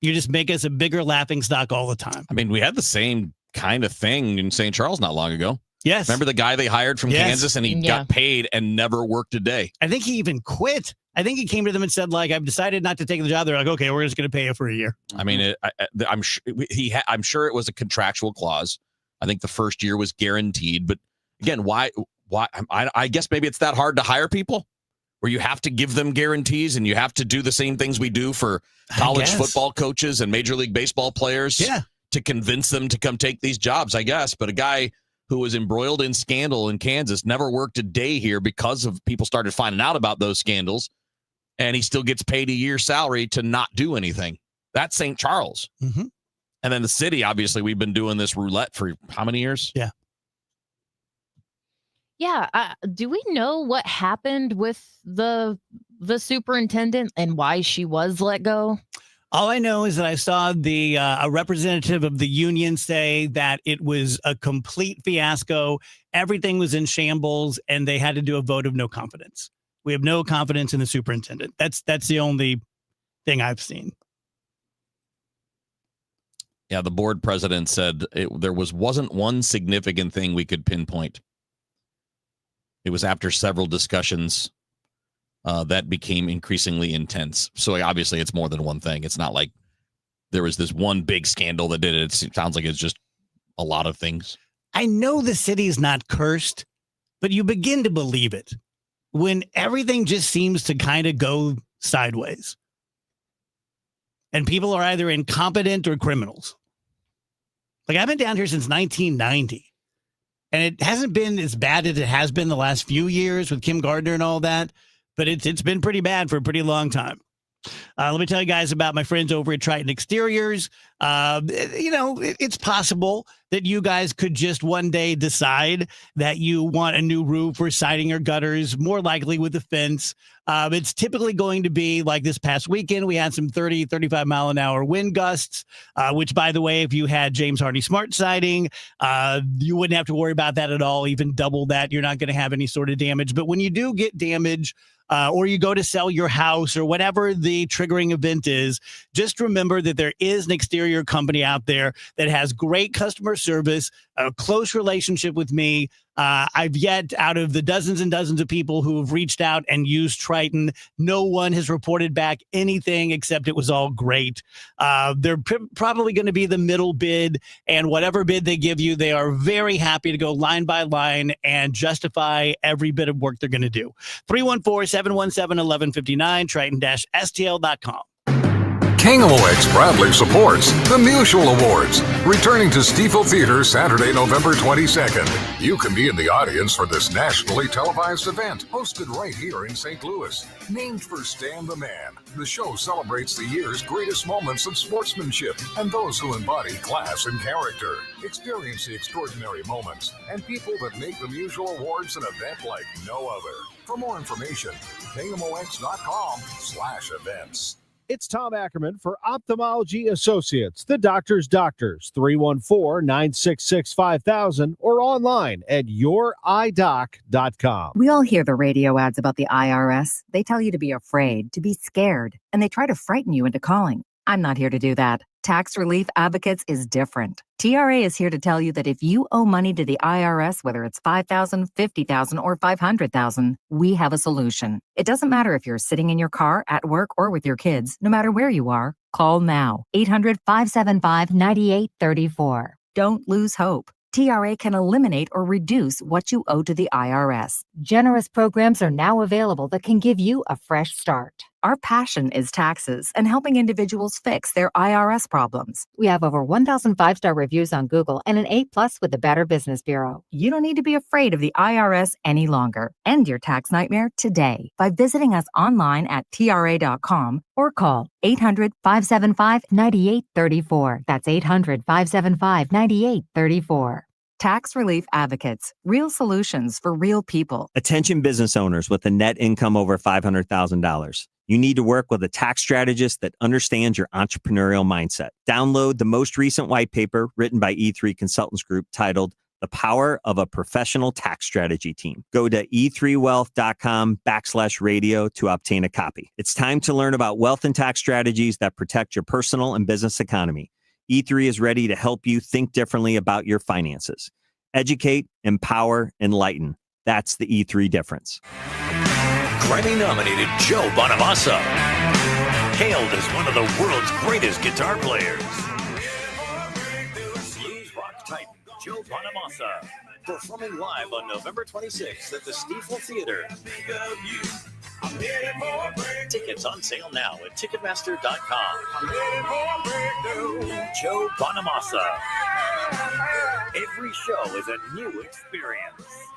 You just make us a bigger laughingstock all the time. I mean, we had the same kind of thing in St. Charles not long ago. Yes. Remember the guy they hired from Kansas and he got paid and never worked a day? I think he even quit. I think he came to them and said, like, I've decided not to take the job. They're like, okay, we're just going to pay you for a year. I mean, I'm sure it was a contractual clause. I think the first year was guaranteed. But again, why? I guess maybe it's that hard to hire people where you have to give them guarantees and you have to do the same things we do for college football coaches and Major League Baseball players to convince them to come take these jobs, I guess. But a guy who was embroiled in scandal in Kansas never worked a day here because of people started finding out about those scandals, and he still gets paid a year's salary to not do anything. That's St. Charles. Mm-hmm. And then the city, obviously, we've been doing this roulette for how many years? Yeah. Yeah. Do we know what happened with the superintendent and why she was let go? All I know is that I saw a representative of the union say that it was a complete fiasco. Everything was in shambles, and they had to do a vote of no confidence. We have no confidence in the superintendent. That's the only thing I've seen. Yeah, the board president said there wasn't one significant thing we could pinpoint. It was after several discussions that became increasingly intense. So obviously it's more than one thing. It's not like there was this one big scandal that did it. It sounds like it's just a lot of things. I know the city is not cursed, but you begin to believe it when everything just seems to kind of go sideways. And people are either incompetent or criminals. Like, I've been down here since 1990. And it hasn't been as bad as it has been the last few years with Kim Gardner and all that. But it's been pretty bad for a pretty long time. Let me tell you guys about my friends over at Triton Exteriors. It's possible that you guys could just one day decide that you want a new roof or siding or gutters, more likely with a fence. It's typically going to be like this past weekend. We had some 30, 35 mile an hour wind gusts, which, by the way, if you had James Hardy Smart Siding, you wouldn't have to worry about that at all. Even double that, you're not going to have any sort of damage. But when you do get damage, or you go to sell your house or whatever the triggering event is, just remember that there is an exterior company out there that has great customer service, a close relationship with me. I've yet, out of the dozens and dozens of people who have reached out and used Triton, no one has reported back anything except it was all great. They're probably going to be the middle bid, and whatever bid they give you, they are very happy to go line by line and justify every bit of work they're going to do. 314-717-1159, Triton-STL.com. KMOX proudly supports the Musial Awards, returning to Stiefel Theater Saturday, November 22nd. You can be in the audience for this nationally televised event, hosted right here in St. Louis. Named for Stan the Man, the show celebrates the year's greatest moments of sportsmanship and those who embody class and character. Experience the extraordinary moments and people that make the Musial Awards an event like no other. For more information, KMOX.com/events. It's Tom Ackerman for Ophthalmology Associates, the doctor's doctors, 314-966-5000 or online at youridoc.com. We all hear the radio ads about the IRS. They tell you to be afraid, to be scared, and they try to frighten you into calling. I'm not here to do that. Tax Relief Advocates is different. TRA is here to tell you that if you owe money to the IRS, whether it's $5,000, $50,000, or $500,000, we have a solution. It doesn't matter if you're sitting in your car, at work, or with your kids. No matter where you are, call now. 800-575-9834. Don't lose hope. TRA can eliminate or reduce what you owe to the IRS. Generous programs are now available that can give you a fresh start. Our passion is taxes and helping individuals fix their IRS problems. We have over 1,000 5-star reviews on Google and an A+ with the Better Business Bureau. You don't need to be afraid of the IRS any longer. End your tax nightmare today by visiting us online at TRA.com or call 800-575-9834. That's 800-575-9834. Tax Relief Advocates, real solutions for real people. Attention business owners with a net income over $500,000. You need to work with a tax strategist that understands your entrepreneurial mindset. Download the most recent white paper written by E3 Consultants Group titled The Power of a Professional Tax Strategy Team. Go to e3wealth.com/radio to obtain a copy. It's time to learn about wealth and tax strategies that protect your personal and business economy. E3 is ready to help you think differently about your finances. Educate, empower, enlighten. That's the E3 difference. Grammy-nominated Joe Bonamassa, hailed as one of the world's greatest guitar players. Blues rock titan Joe Bonamassa, performing live on November 26th at the Stifel Theater. Tickets on sale now at Ticketmaster.com. Joe Bonamassa. Every show is a new experience.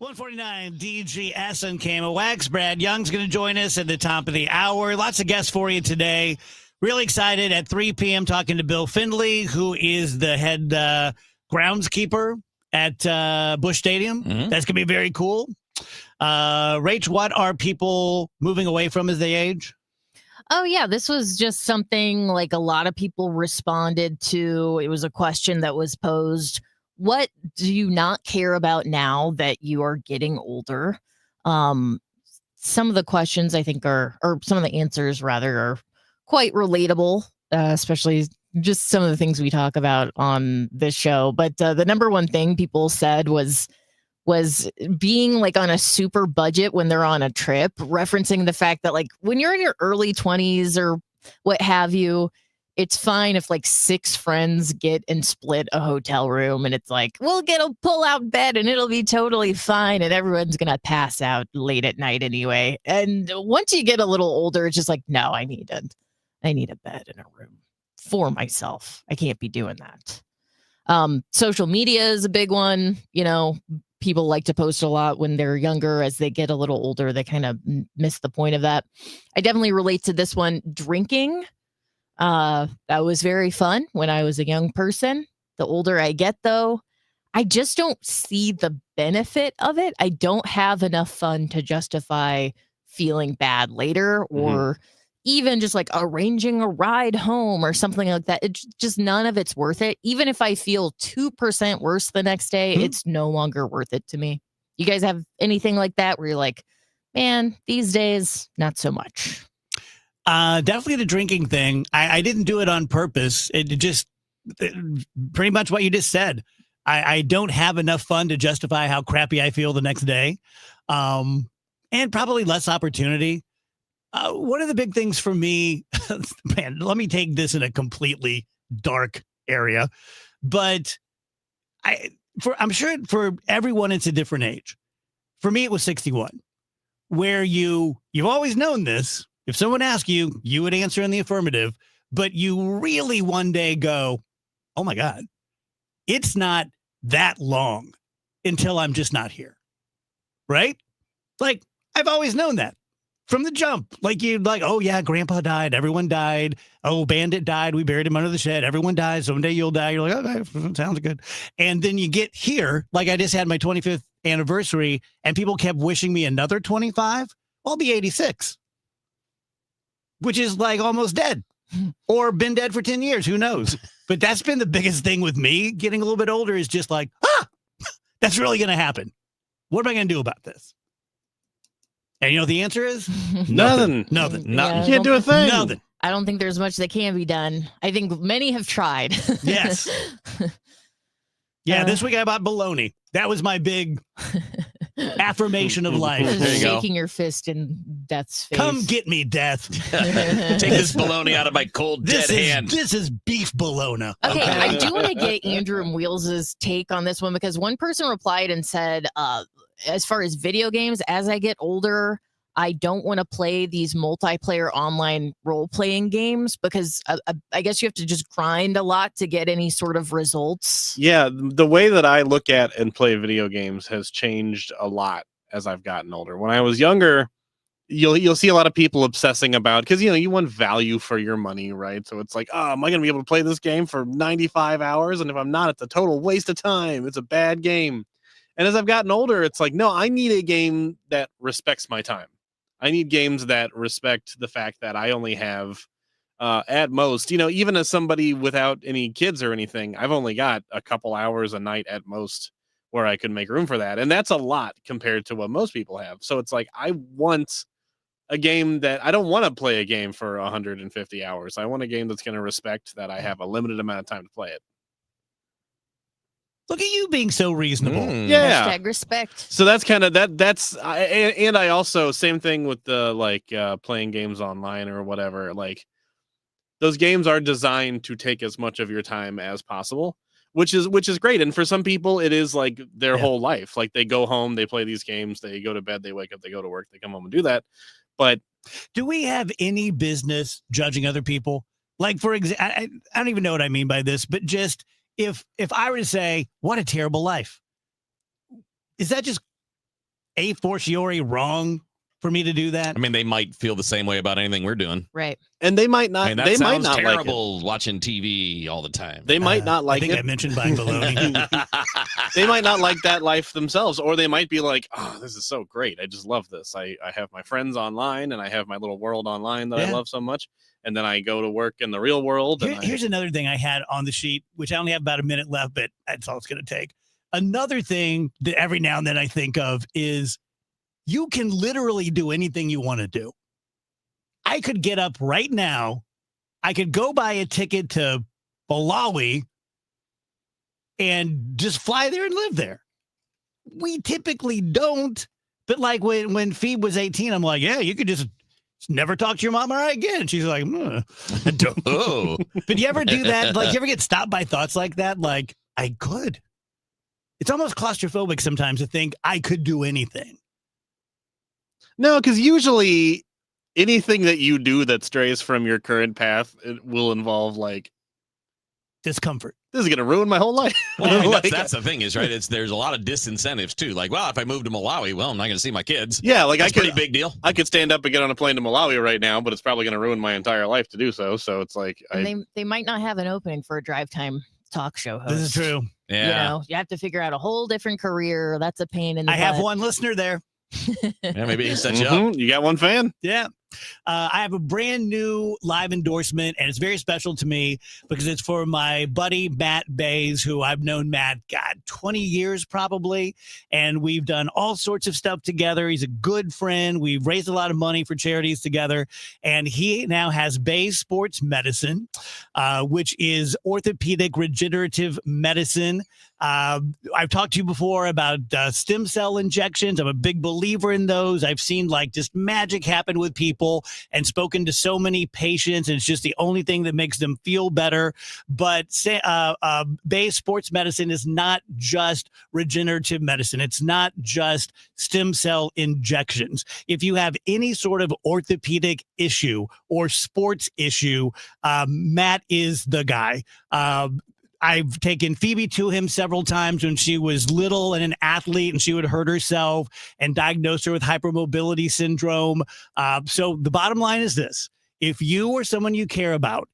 $149 DGS and Camo Wax. Brad Young's going to join us at the top of the hour. Lots of guests for you today. Really excited at 3 p.m. talking to Bill Findlay, who is the head groundskeeper at Busch Stadium. Mm-hmm. That's going to be very cool. Rach, what are people moving away from as they age? Oh, yeah. This was just something like a lot of people responded to. It was a question that was posed. What do you not care about now that you are getting older? Some of the questions I think or some of the answers rather are quite relatable, especially just some of the things we talk about on this show. But the number one thing people said was being like on a super budget when they're on a trip, referencing the fact that like when you're in your early 20s or what have you, it's fine if like 6 friends get and split a hotel room and it's like, we'll get a pull-out bed and it'll be totally fine and everyone's going to pass out late at night anyway. And once you get a little older, it's just like, no, I need a bed in a room for myself. I can't be doing that. Social media is a big one. You know, people like to post a lot when they're younger. As they get a little older, they kind of miss the point of that. I definitely relate to this one. Drinking. That was very fun when I was a young person. The older I get, though, I just don't see the benefit of it. I don't have enough fun to justify feeling bad later or even just like arranging a ride home or something like that. It's just none of it's worth it. Even if I feel 2% worse the next day, it's no longer worth it to me. You guys have anything like that where you're like, man, these days, not so much? Definitely the drinking thing. I didn't do it on purpose. Pretty much what you just said. I don't have enough fun to justify how crappy I feel the next day. And probably less opportunity. One of the big things for me, man, let me take this in a completely dark area, but I'm sure for everyone, it's a different age. For me, it was 61, where you've always known this. If someone asked you, you would answer in the affirmative, but you really one day go, oh my God, it's not that long until I'm just not here. Right? Like, I've always known that from the jump. Like, oh yeah, grandpa died. Everyone died. Oh, Bandit died. We buried him under the shed. Everyone dies. Someday you'll die. You're like, okay, sounds good. And then you get here, like I just had my 25th anniversary and people kept wishing me another 25. I'll be 86. Which is like almost dead or been dead for 10 years. Who knows? But that's been the biggest thing with me getting a little bit older is just like, that's really going to happen. What am I going to do about this? And you know what the answer is? Nothing. Yeah, you can't do a thing. Nothing. I don't think there's much that can be done. I think many have tried. Yes. Yeah, this week I bought bologna. That was my big affirmation of life. Shaking your fist in Death's face. Come get me, Death. Take this bologna out of my cold dead hand. This is beef bologna. Okay, I do want to get Andrew and Wheels' take on this one because one person replied and said, as far as video games, as I get older, I don't want to play these multiplayer online role-playing games because I guess you have to just grind a lot to get any sort of results. Yeah, the way that I look at and play video games has changed a lot as I've gotten older. When I was younger, you'll see a lot of people obsessing about, because you want value for your money, right? So it's like, oh, am I going to be able to play this game for 95 hours? And if I'm not, it's a total waste of time. It's a bad game. And as I've gotten older, it's like, no, I need a game that respects my time. I need games that respect the fact that I only have at most, even as somebody without any kids or anything, I've only got a couple hours a night at most where I can make room for that. And that's a lot compared to what most people have. So it's like, I want a game that I don't want to play a game for 150 hours. I want a game that's going to respect that I have a limited amount of time to play it. Look at you being so reasonable. Yeah. Hashtag respect. So that's kind of and I also, same thing with the playing games online or whatever. Like, those games are designed to take as much of your time as possible, which is great. And for some people, it is like their whole life. Like, they go home, they play these games, they go to bed, they wake up, they go to work, they come home and do that. But do we have any business judging other people? Like, for example, I don't even know what I mean by this, but just if I were to say, what a terrible life, is that just a fortiori wrong for me to do that? I mean, they might feel the same way about anything we're doing. Right. And they might not. I mean, that they might sounds not terrible like it. watching TV all the time. They might not like I think it. I mentioned buying baloney. They might not like that life themselves, or they might be like, oh, this is so great. I just love this. I have my friends online, and I have my little world online that I love so much. And then I go to work in the real world. Here's another thing I had on the sheet, which I only have about a minute left, but that's all it's going to take. Another thing that every now and then I think of is you can literally do anything you want to do. I could get up right now. I could go buy a ticket to Malawi and just fly there and live there. We typically don't. But like when Phoebe was 18, I'm like, yeah, you could just never talk to your mom again. She's like, I don't. Oh. But you ever do that? Like, you ever get stopped by thoughts like that? Like, I could. It's almost claustrophobic sometimes to think I could do anything. No, because usually anything that you do that strays from your current path, it will involve like discomfort. This is going to ruin my whole life. Well, I mean, Like, that's the thing is, right? There's a lot of disincentives too. Like, well, if I move to Malawi, well, I'm not going to see my kids. yeah, like That's I could, pretty big deal. I could stand up and get on a plane to Malawi right now, but it's probably going to ruin my entire life to do so. So it's like, And they might not have an opening for a drive time talk show host. This is true. Yeah. You have to figure out a whole different career. That's a pain in the I have butt. one listener there. Yeah, maybe he set you up. You got one fan? Yeah. I have a brand new live endorsement, and it's very special to me because it's for my buddy, Matt Bays, who I've known Matt, 20 years probably. And we've done all sorts of stuff together. He's a good friend. We've raised a lot of money for charities together. And he now has Bays Sports Medicine, which is orthopedic regenerative medicine. I've talked to you before about stem cell injections. I'm a big believer in those. I've seen like just magic happen with people and spoken to so many patients, and it's just the only thing that makes them feel better. But Bays Sports Medicine is not just regenerative medicine. It's not just stem cell injections. If you have any sort of orthopedic issue or sports issue, Matt is the guy. I've taken Phoebe to him several times when she was little and an athlete and she would hurt herself and diagnose her with hypermobility syndrome. So the bottom line is this. If you or someone you care about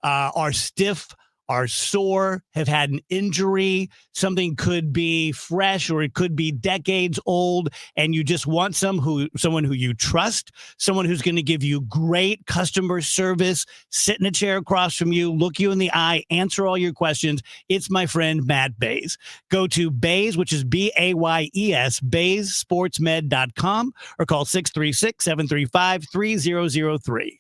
are stiff, are sore, have had an injury, something could be fresh or it could be decades old, and you just want someone who you trust, someone who's going to give you great customer service, sit in a chair across from you, look you in the eye, answer all your questions, it's my friend Matt Bays. Go to Bays, which is Bayes, BaysSportsMed.com, or call 636-735-3003.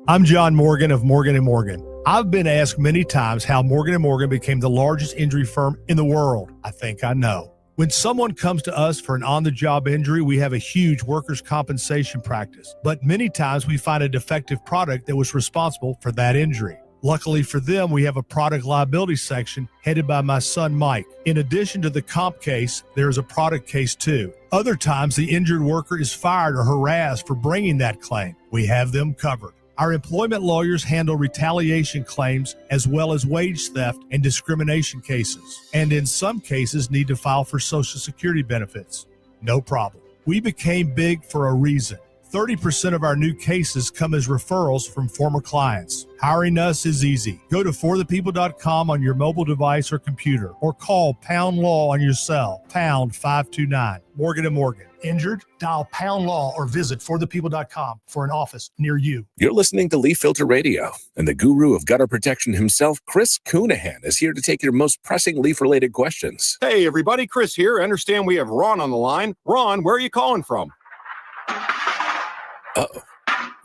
I'm John Morgan of Morgan & Morgan. I've been asked many times how Morgan & Morgan became the largest injury firm in the world. I think I know. When someone comes to us for an on-the-job injury, we have a huge workers' compensation practice. But many times we find a defective product that was responsible for that injury. Luckily for them, we have a product liability section headed by my son, Mike. In addition to the comp case, there's a product case too. Other times, the injured worker is fired or harassed for bringing that claim. We have them covered. Our employment lawyers handle retaliation claims as well as wage theft and discrimination cases, and in some cases need to file for Social Security benefits. No problem. We became big for a reason. 30% of our new cases come as referrals from former clients. Hiring us is easy. Go to forthepeople.com on your mobile device or computer, or call Pound Law on your cell, pound 529. Morgan & Morgan. Injured? Dial Pound Law or visit forthepeople.com for an office near you. You're listening to Leaf Filter Radio, and the guru of gutter protection himself, Chris Coonahan, is here to take your most pressing leaf-related questions. Hey, everybody, Chris here. I understand we have Ron on the line. Ron, where are you calling from? Uh-oh.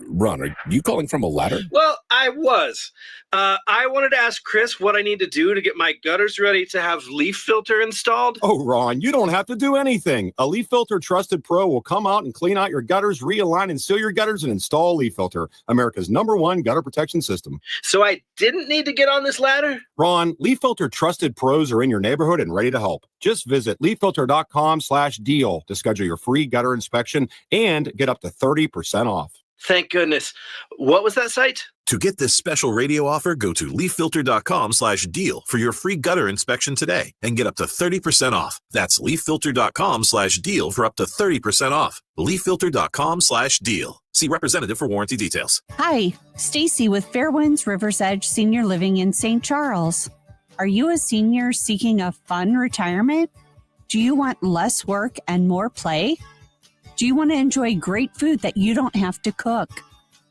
Ron, are you calling from a ladder? Well, I was. I wanted to ask Chris what I need to do to get my gutters ready to have Leaf Filter installed. Oh, Ron, you don't have to do anything. A Leaf Filter Trusted Pro will come out and clean out your gutters, realign and seal your gutters, and install Leaf Filter, America's #1 gutter protection system. So I didn't need to get on this ladder? Ron, Leaf Filter Trusted Pros are in your neighborhood and ready to help. Just visit leaffilter.com/deal to schedule your free gutter inspection and get up to 30% off. Thank goodness. What was that site? To get this special radio offer, go to leaffilter.com/deal for your free gutter inspection today and get up to 30% off. That's leaffilter.com/deal for up to 30% off. leaffilter.com/deal. See representative for warranty details. Hi, Stacy with Fairwinds Rivers Edge Senior Living in St. Charles. Are you a senior seeking a fun retirement? Do you want less work and more play? Do you want to enjoy great food that you don't have to cook?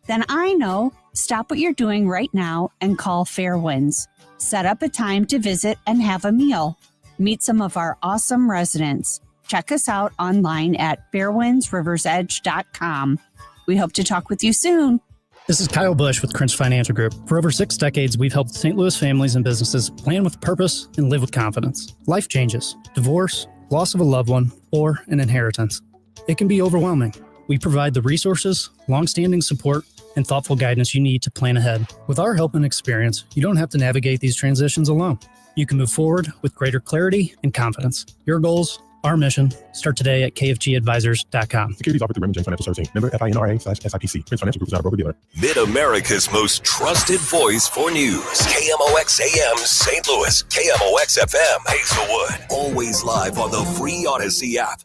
Then I know. Stop what you're doing right now and call Fairwinds. Set up a time to visit and have a meal. Meet some of our awesome residents. Check us out online at fairwindsriversedge.com. We hope to talk with you soon. This is Kyle Bush with Crinch Financial Group. For over 6 decades, we've helped St. Louis families and businesses plan with purpose and live with confidence. Life changes, divorce, loss of a loved one, or an inheritance. It can be overwhelming. We provide the resources, long-standing support, and thoughtful guidance you need to plan ahead. With our help and experience, you don't have to navigate these transitions alone. You can move forward with greater clarity and confidence. Your goals, our mission. Start today at kfgadvisors.com. Securities offered through Raymond James Financial Services. Member FINRA/SIPC. Prince Financial Group is not a broker-dealer. Mid-America's most trusted voice for news. KMOX AM St. Louis. KMOX FM Hazelwood. Always live on the free Odyssey app.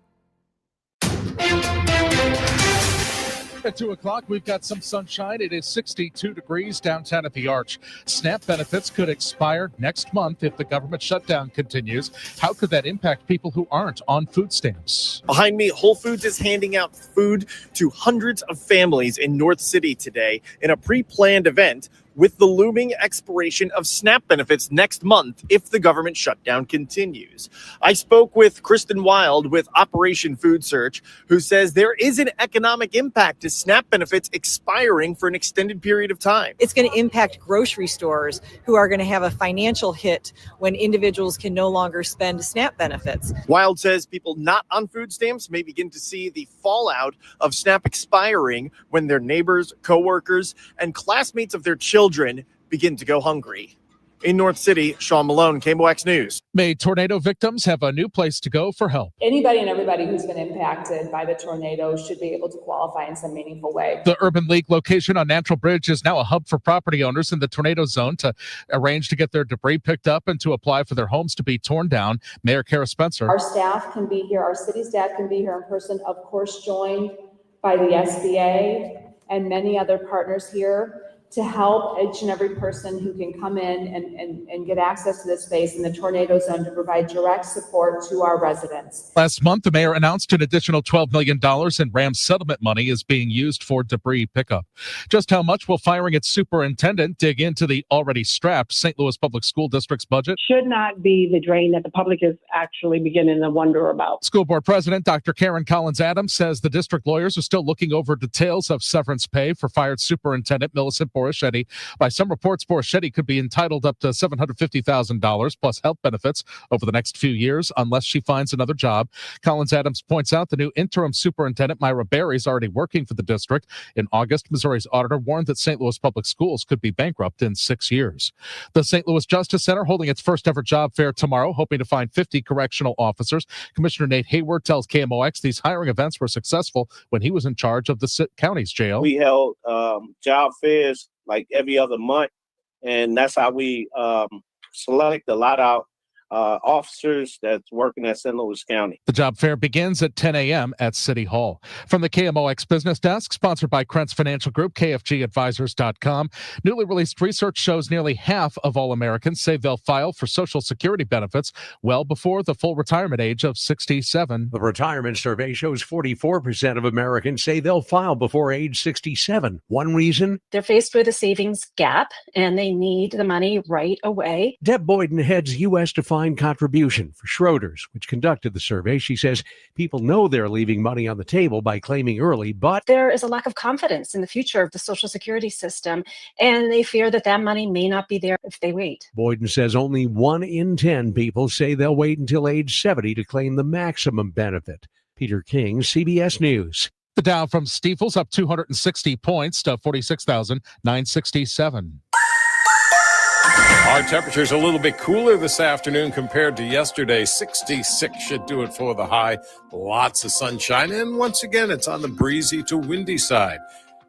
At 2 o'clock, we've got some sunshine. It is 62 degrees downtown at the Arch. SNAP benefits could expire next month if the government shutdown continues. How could that impact people who aren't on food stamps? Behind me, Whole Foods is handing out food to hundreds of families in North City today in a pre-planned event with the looming expiration of SNAP benefits next month if the government shutdown continues. I spoke with Kristen Wild with Operation Food Search, who says there is an economic impact to SNAP benefits expiring for an extended period of time. It's going to impact grocery stores who are going to have a financial hit when individuals can no longer spend SNAP benefits. Wild says people not on food stamps may begin to see the fallout of SNAP expiring when their neighbors, coworkers, and classmates of their children begin to go hungry. In North City, Sean Malone, KMOX News. May tornado victims have a new place to go for help. Anybody and everybody who's been impacted by the tornado should be able to qualify in some meaningful way. The Urban League location on Natural Bridge is now a hub for property owners in the tornado zone to arrange to get their debris picked up and to apply for their homes to be torn down. Mayor Kara Spencer. Our staff can be here. Our city staff can be here in person, of course, joined by the SBA and many other partners here to help each and every person who can come in and get access to this space in the tornado zone to provide direct support to our residents. Last month, the mayor announced an additional $12 million in RAM settlement money is being used for debris pickup. Just how much will firing its superintendent dig into the already strapped St. Louis Public School District's budget? Should not be the drain that the public is actually beginning to wonder about. School board president Dr. Karen Collins-Adams says the district lawyers are still looking over details of severance pay for fired superintendent Millicent Borichetti. By some reports, Borichetti could be entitled up to $750,000 plus health benefits over the next few years unless she finds another job. Collins-Adams points out the new interim superintendent, Myra Berry, is already working for the district. In August, Missouri's auditor warned that St. Louis Public Schools could be bankrupt in 6 years. The St. Louis Justice Center holding its first ever job fair tomorrow, hoping to find 50 correctional officers. Commissioner Nate Hayward tells KMOX these hiring events were successful when he was in charge of the county's jail. We held job fairs like every other month, and that's how we select a lot out officers that's working at St. Louis County. The job fair begins at 10 a.m. at City Hall. From the KMOX Business Desk, sponsored by Krentz Financial Group, KFGadvisors.com. Newly released research shows nearly half of all Americans say they'll file for Social Security benefits well before the full retirement age of 67. The retirement survey shows 44% of Americans say they'll file before age 67. One reason? They're faced with a savings gap and they need the money right away. Deb Boyden heads U.S. Defined Contribution for Schroders, which conducted the survey. She says people know they're leaving money on the table by claiming early, but there is a lack of confidence in the future of the Social Security system, and they fear that that money may not be there if they wait. Boyden says only 1 in 10 people say they'll wait until age 70 to claim the maximum benefit. Peter King, CBS News. The Dow from Stifel's up 260 points to 46,967. Our temperature's a little bit cooler this afternoon compared to yesterday. 66 should do it for the high. Lots of sunshine. And once again, it's on the breezy to windy side.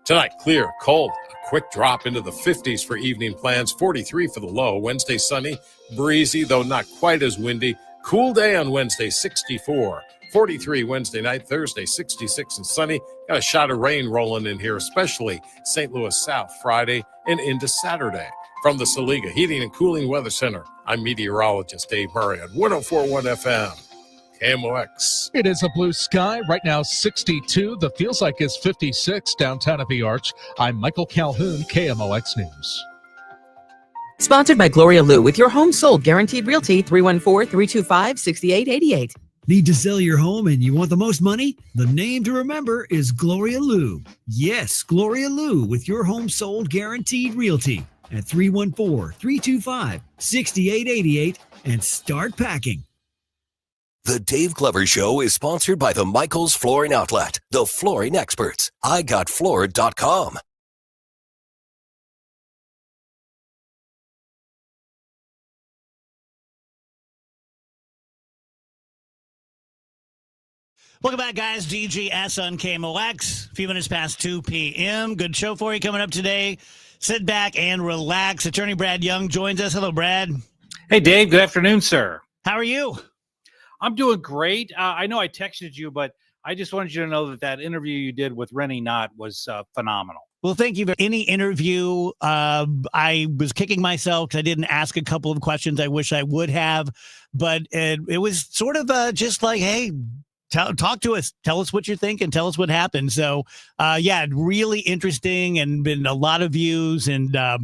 Tonight, clear, cold. A quick drop into the 50s for evening plans. 43 for the low. Wednesday, sunny, breezy, though not quite as windy. Cool day on Wednesday, 64. 43 Wednesday night. Thursday, 66 and sunny. Got a shot of rain rolling in here, especially St. Louis South Friday and into Saturday. From the Saliga Heating and Cooling Weather Center, I'm meteorologist Dave Murray on 104.1 FM, KMOX. It is a blue sky. Right now, 62. The feels like is 56 downtown at the Arch. I'm Michael Calhoun, KMOX News. Sponsored by Gloria Lou with your home sold guaranteed realty 314-325-6888. Need to sell your home and you want the most money? The name to remember is Gloria Lou. Yes, Gloria Lou with your home sold guaranteed realty at 314-325-6888 and start packing. The Dave Glover Show is sponsored by the Michaels Flooring Outlet, the flooring experts. IGotFloored.com. Welcome back, guys. DGS on KMOX. A few minutes past 2 p.m. Good show for you coming up today. Sit back and relax. Attorney Brad Young joins us. Hello, Brad. Hey, Dave. Good afternoon, sir. How are you? I'm doing great. I know I texted you, but I just wanted you to know that interview you did with Rennie Knott was phenomenal. Well, thank you. Any interview, I was kicking myself because I didn't ask a couple of questions I wish I would have, but it was sort of just like, hey, talk to us. Tell us what you're thinking. Tell us what happened. So, yeah, really interesting and been a lot of views and a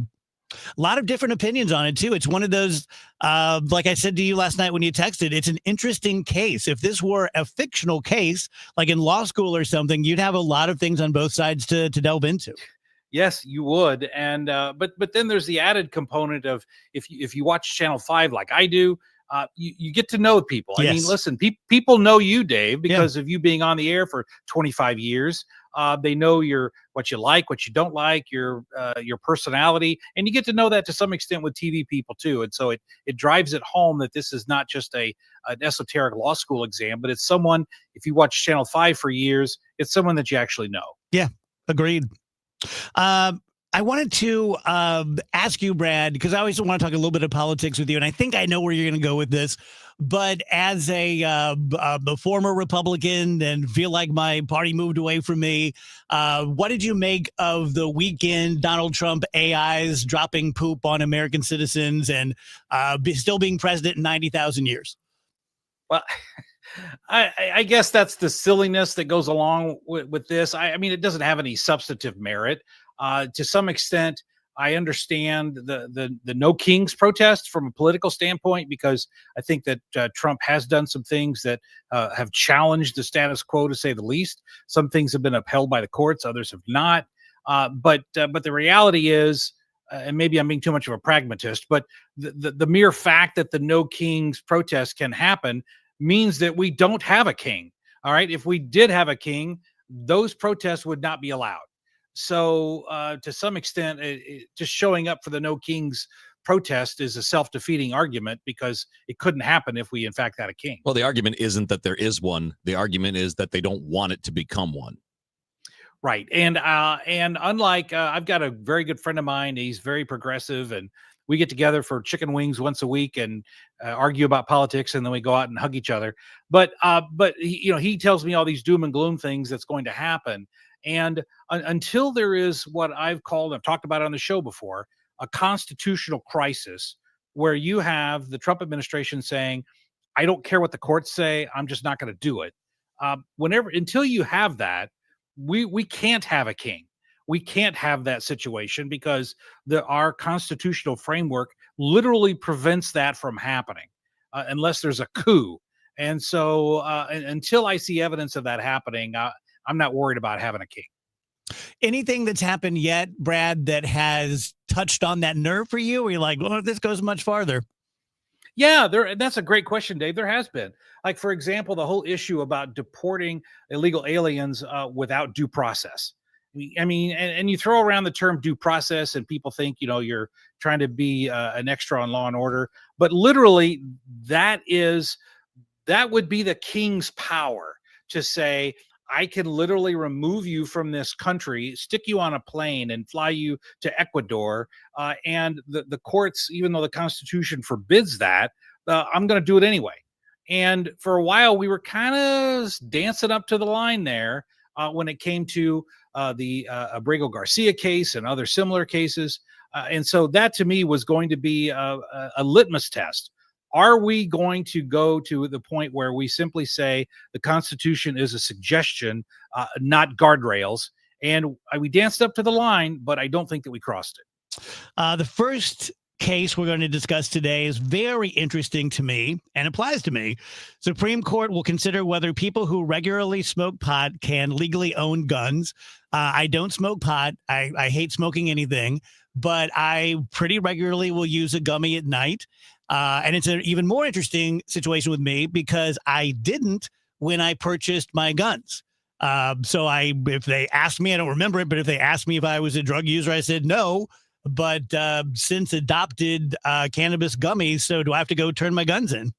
lot of different opinions on it, too. It's one of those, like I said to you last night when you texted, it's an interesting case. If this were a fictional case, like in law school or something, you'd have a lot of things on both sides to delve into. Yes, you would. And but then there's the added component of if you watch Channel 5 like I do, you get to know people. Yes. I mean, listen, people know you, Dave, because of you being on the air for 25 years. They know what you like, what you don't like, your personality, and you get to know that to some extent with TV people too. And so it drives it home that this is not just an esoteric law school exam, but it's someone. If you watch Channel 5 for years, it's someone that you actually know. Yeah, agreed. I wanted to ask you, Brad, because I always want to talk a little bit of politics with you, and I think I know where you're going to go with this. But as the former Republican and feel like my party moved away from me, what did you make of the weekend Donald Trump AIs dropping poop on American citizens and still being president in 90,000 years? Well, I guess that's the silliness that goes along with this. I mean, it doesn't have any substantive merit. To some extent, I understand the No Kings protest from a political standpoint, because I think that Trump has done some things that have challenged the status quo, to say the least. Some things have been upheld by the courts, others have not. But the reality is, and maybe I'm being too much of a pragmatist, but the mere fact that the No Kings protest can happen means that we don't have a king. All right. If we did have a king, those protests would not be allowed. So to some extent, just showing up for the No Kings protest is a self-defeating argument, because it couldn't happen if we in fact had a king. Well, the argument isn't that there is one. The argument is that they don't want it to become one. Right. And unlike I've got a very good friend of mine. He's very progressive, and We get together for chicken wings once a week and argue about politics, and then we go out and hug each other. But he tells me all these doom and gloom things that's going to happen. And until there is what I've talked about on the show before, a constitutional crisis where you have the Trump administration saying, I don't care what the courts say, I'm just not going to do it. Until you have that, we can't have a king. We can't have that situation because our constitutional framework literally prevents that from happening unless there's a coup. And so until I see evidence of that happening, I'm not worried about having a king. Anything that's happened yet, Brad, that has touched on that nerve for you? Where you're like, well, this goes much farther. Yeah, that's a great question, Dave. There has been, like, for example, the whole issue about deporting illegal aliens without due process. I mean, and you throw around the term due process and people think, you're trying to be an extra on Law and Order. But literally, that would be the king's power to say, I can literally remove you from this country, stick you on a plane and fly you to Ecuador. And the courts, even though the Constitution forbids that, I'm going to do it anyway. And for a while, we were kind of dancing up to the line there when it came to the Abrego Garcia case and other similar cases. And so that to me was going to be a litmus test. Are we going to go to the point where we simply say the Constitution is a suggestion, not guardrails? And we danced up to the line, but I don't think that we crossed it. The first case we're going to discuss today is very interesting to me and applies to me. Supreme Court will consider whether people who regularly smoke pot can legally own guns. I don't smoke pot. I hate smoking anything, but I pretty regularly will use a gummy at night. And it's an even more interesting situation with me because I didn't when I purchased my guns. So if they asked me, I don't remember it, but if they asked me if I was a drug user, I said no. But since adopted cannabis gummies, so do I have to go turn my guns in?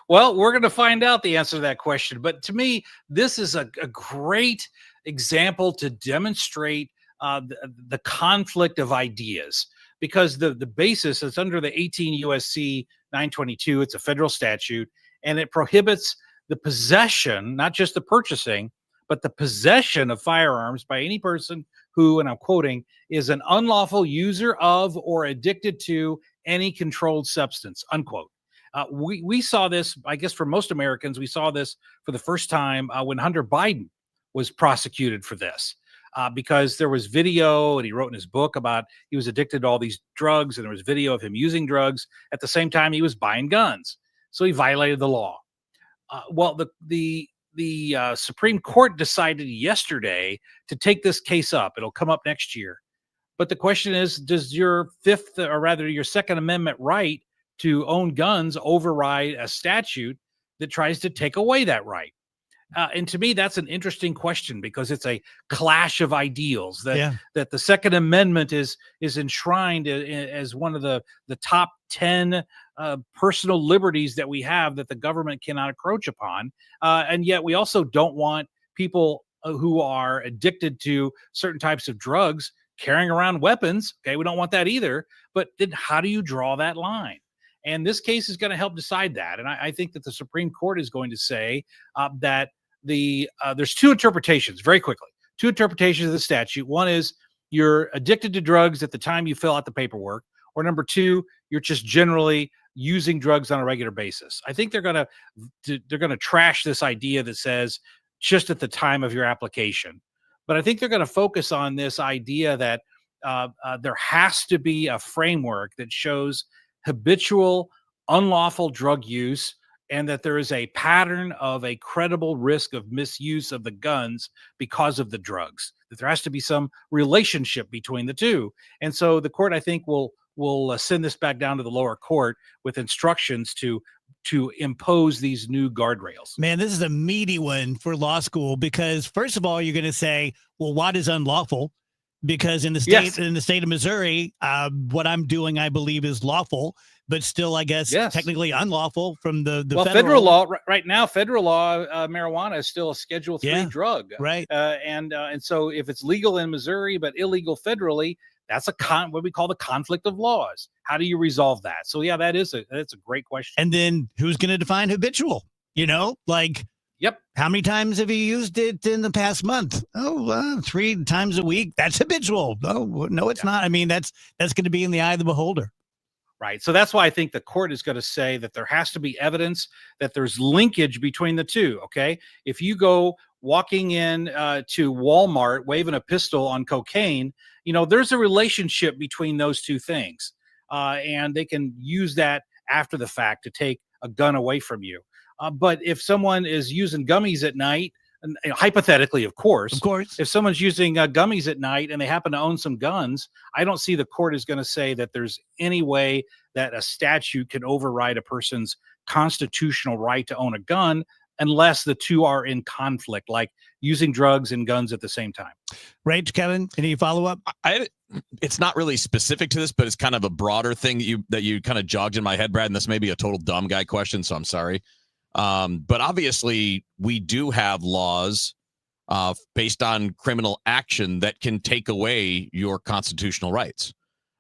Well, we're going to find out the answer to that question. But to me, this is a great example to demonstrate the conflict of ideas. Because the basis is under the 18 USC 922. It's a federal statute, and it prohibits the possession, not just the purchasing, but the possession of firearms by any person who, and I'm quoting, is an unlawful user of or addicted to any controlled substance, unquote. We saw this, I guess for most Americans, we saw this for the first time when Hunter Biden was prosecuted for this. Because there was video, and he wrote in his book about he was addicted to all these drugs, and there was video of him using drugs at the same time he was buying guns. So he violated the law. Well, the Supreme Court decided yesterday to take this case up. It'll come up next year. But the question is, does your your Second Amendment right to own guns override a statute that tries to take away that right? And to me, that's an interesting question because it's a clash of ideals that the Second Amendment is enshrined as one of the top 10 personal liberties that we have that the government cannot encroach upon. And yet we also don't want people who are addicted to certain types of drugs carrying around weapons. Okay, we don't want that either. But then how do you draw that line? And this case is going to help decide that. And I think that the Supreme Court is going to say that there's two interpretations, very quickly. Two interpretations of the statute. One is you're addicted to drugs at the time you fill out the paperwork, or number two, you're just generally using drugs on a regular basis. I think they're going to trash this idea that says just at the time of your application. But I think they're going to focus on this idea that there has to be a framework that shows habitual, unlawful drug use, and that there is a pattern of a credible risk of misuse of the guns because of the drugs, that there has to be some relationship between the two. And so the court, I think, will send this back down to the lower court with instructions to impose these new guardrails. Man, this is a meaty one for law school because, first of all, you're going to say, well, what is unlawful? because in the state of Missouri, what I'm doing, I believe, is lawful, but still, I guess, technically unlawful from the federal law. Right now, federal law, marijuana is still a Schedule III drug, right? And so if it's legal in Missouri but illegal federally, that's what we call the conflict of laws. How do you resolve that? So yeah, that's a great question. And then who's going to define habitual? Yep. How many times have you used it in the past month? 3 times a week. That's habitual. Oh, no, it's not. I mean, that's going to be in the eye of the beholder. Right. So that's why I think the court is going to say that there has to be evidence that there's linkage between the two. Okay. If you go walking in to Walmart waving a pistol on cocaine, there's a relationship between those two things. And they can use that after the fact to take a gun away from you. But if someone is using gummies at night, and hypothetically, of course, if someone's using gummies at night and they happen to own some guns, I don't see the court is going to say that there's any way that a statute can override a person's constitutional right to own a gun unless the two are in conflict, like using drugs and guns at the same time. Right, Kevin? Any follow-up? It's not really specific to this, but it's kind of a broader thing that you kind of jogged in my head, Brad, and this may be a total dumb guy question, so I'm sorry. But obviously we do have laws based on criminal action that can take away your constitutional rights.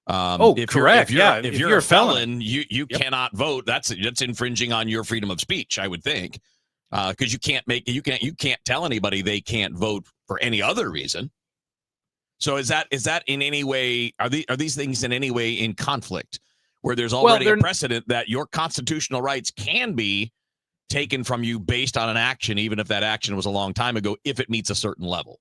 Correct. If you're a felon, you cannot vote. That's infringing on your freedom of speech, I would think, because you can't tell anybody they can't vote for any other reason. So is that in any way, are these things in any way in conflict where there's already a precedent that your constitutional rights can be taken from you based on an action, even if that action was a long time ago, if it meets a certain level?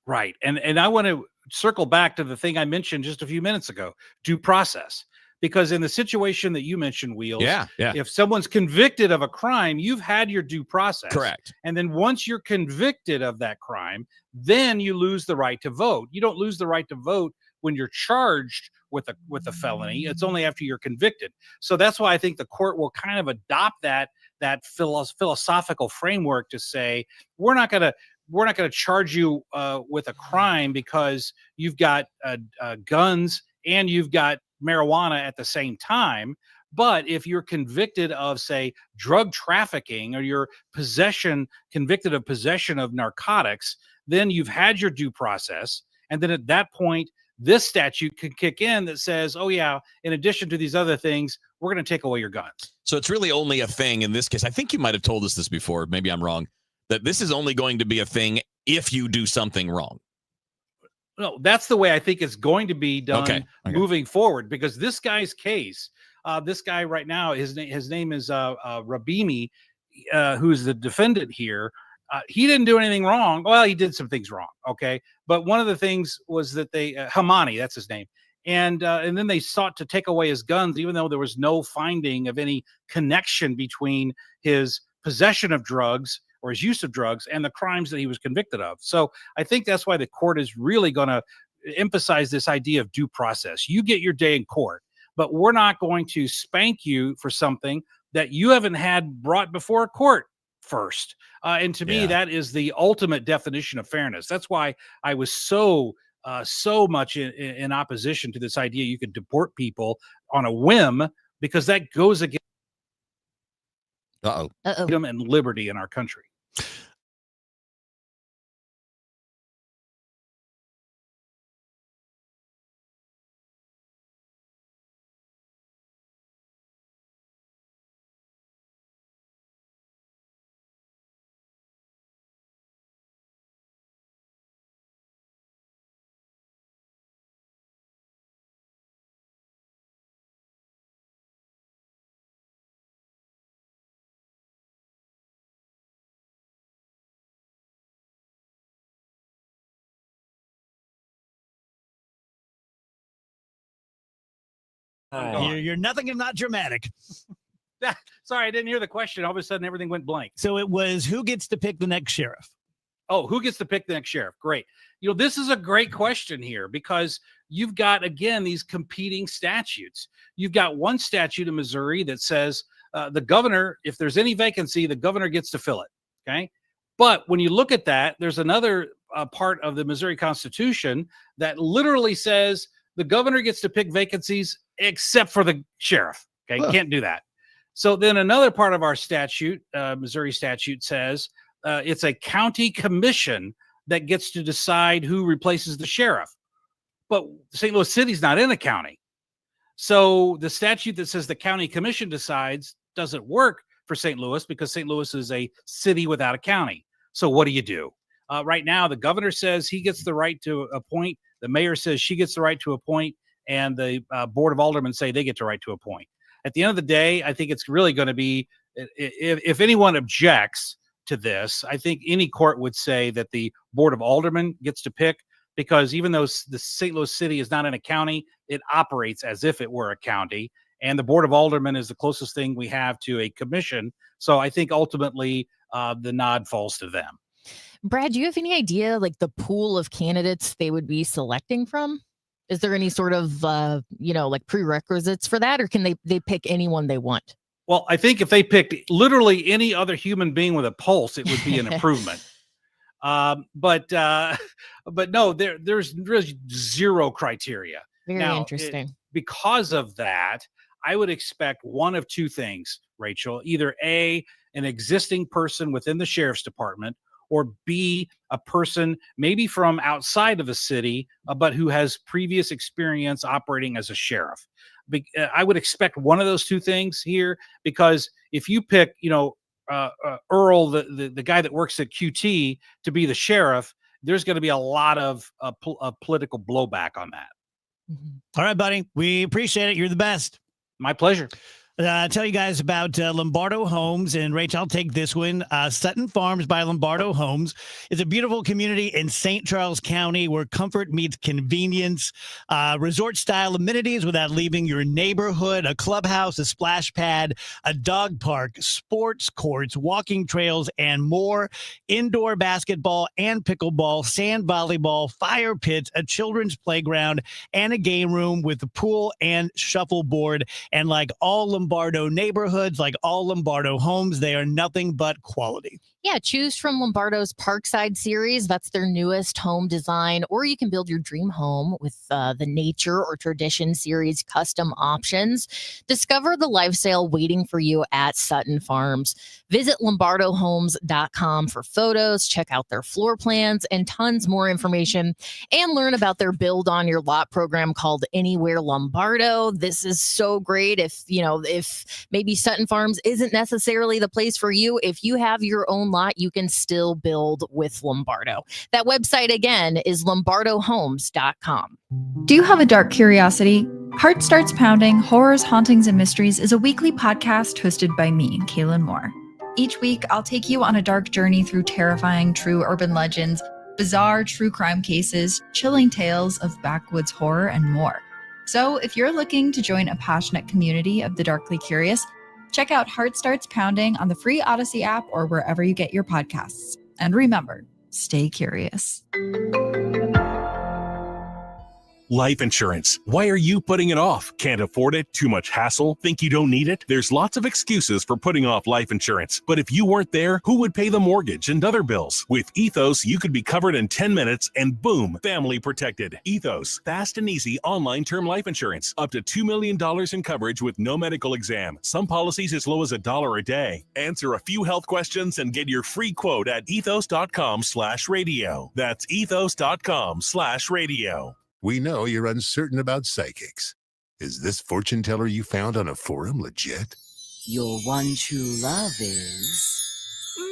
Right. And I want to circle back to the thing I mentioned just a few minutes ago, due process. Because in the situation that you mentioned, Wheels, if someone's convicted of a crime, you've had your due process. Correct. And then once you're convicted of that crime, then you lose the right to vote. You don't lose the right to vote when you're charged with a felony. It's only after you're convicted. So that's why I think the court will kind of adopt that philosophical framework to say, we're not going to charge you with a crime because you've got guns and you've got marijuana at the same time. But if you're convicted of, say, drug trafficking, or you're convicted of possession of narcotics, then you've had your due process. And then at that point, this statute can kick in that says, oh yeah, in addition to these other things, we're going to take away your guns. So it's really only a thing in this case. I think you might have told us this before. Maybe I'm wrong, that this is only going to be a thing if you do something wrong. No, that's the way I think it's going to be done moving forward, because this guy's case, this guy right now, his name is Rabimi, who's the defendant here. He didn't do anything wrong. Well, he did some things wrong. Okay. But one of the things was that Hamani, that's his name. And then they sought to take away his guns, even though there was no finding of any connection between his possession of drugs or his use of drugs and the crimes that he was convicted of. So I think that's why the court is really going to emphasize this idea of due process. You get your day in court, but we're not going to spank you for something that you haven't had brought before a court first. And to me, that is the ultimate definition of fairness. That's why I was so much in opposition to this idea you could deport people on a whim, because that goes against freedom and liberty in our country. You're nothing if not dramatic. Sorry, I didn't hear the question. All of a sudden, everything went blank. So it was, who gets to pick the next sheriff? Oh, who gets to pick the next sheriff? Great. This is a great question here, because you've got, again, these competing statutes. You've got one statute in Missouri that says the governor, if there's any vacancy, the governor gets to fill it. Okay. But when you look at that, there's another part of the Missouri Constitution that literally says the governor gets to pick vacancies except for the sheriff. Okay, can't do that. So then another part of our statute, Missouri statute, says it's a county commission that gets to decide who replaces the sheriff. But St. Louis City's not in a county. So the statute that says the county commission decides doesn't work for St. Louis because St. Louis is a city without a county. So what do you do? Right now, the governor says he gets the right to appoint. The mayor says she gets the right to appoint. And the Board of Aldermen say they get the right to appoint. At the end of the day, I think it's really going to be, if anyone objects to this, I think any court would say that the Board of Aldermen gets to pick, because even though the St. Louis City is not in a county, it operates as if it were a county. And the Board of Aldermen is the closest thing we have to a commission. So I think ultimately the nod falls to them. Brad, do you have any idea, like, the pool of candidates they would be selecting from? Is there any sort of, like prerequisites for that, or can they pick anyone they want? Well, I think if they picked literally any other human being with a pulse, it would be an improvement. But no, there's zero criteria. Very interesting. Because of that, I would expect one of two things, Rachel. Either A, an existing person within the sheriff's department, or B, a person maybe from outside of the city, but who has previous experience operating as a sheriff. I would expect one of those two things here, because if you pick, Earl, the guy that works at QT, to be the sheriff, there's going to be a lot of political blowback on that. All right, buddy. We appreciate it. You're the best. My pleasure. Tell you guys about Lombardo Homes, and Rachel, I'll take this one. Sutton Farms by Lombardo Homes is a beautiful community in St. Charles County where comfort meets convenience, resort-style amenities without leaving your neighborhood, a clubhouse, a splash pad, a dog park, sports courts, walking trails, and more, indoor basketball and pickleball, sand volleyball, fire pits, a children's playground, and a game room with a pool and shuffleboard. And like all Lombardo neighborhoods, like all Lombardo homes, they are nothing but quality. Yeah, choose from Lombardo's Parkside series. That's their newest home design. Or you can build your dream home with the Nature or Tradition series custom options. Discover the lifestyle waiting for you at Sutton Farms. Visit lombardohomes.com for photos, check out their floor plans, and tons more information. And learn about their Build on Your Lot program called Anywhere Lombardo. This is so great if maybe Sutton Farms isn't necessarily the place for you. If you have your own lot, you can still build with Lombardo. That website again is lombardohomes.com. Do you have a dark curiosity? Heart Starts Pounding, Horrors, Hauntings, and Mysteries is a weekly podcast hosted by me, Kaylin Moore. Each week, I'll take you on a dark journey through terrifying true urban legends, bizarre true crime cases, chilling tales of backwoods horror, and more. So if you're looking to join a passionate community of the darkly curious, check out Heart Starts Pounding on the free Odyssey app or wherever you get your podcasts. And remember, stay curious. Life insurance. Why are you putting it off? Can't afford it? Too much hassle? Think you don't need it? There's lots of excuses for putting off life insurance. But if you weren't there, who would pay the mortgage and other bills? With Ethos, you could be covered in 10 minutes and boom, family protected. Ethos, fast and easy online term life insurance. Up to $2 million in coverage with no medical exam. Some policies as low as $1 a day. Answer a few health questions and get your free quote at ethos.com/radio. That's ethos.com/radio. We know you're uncertain about psychics. Is this fortune teller you found on a forum legit? Your one true love is...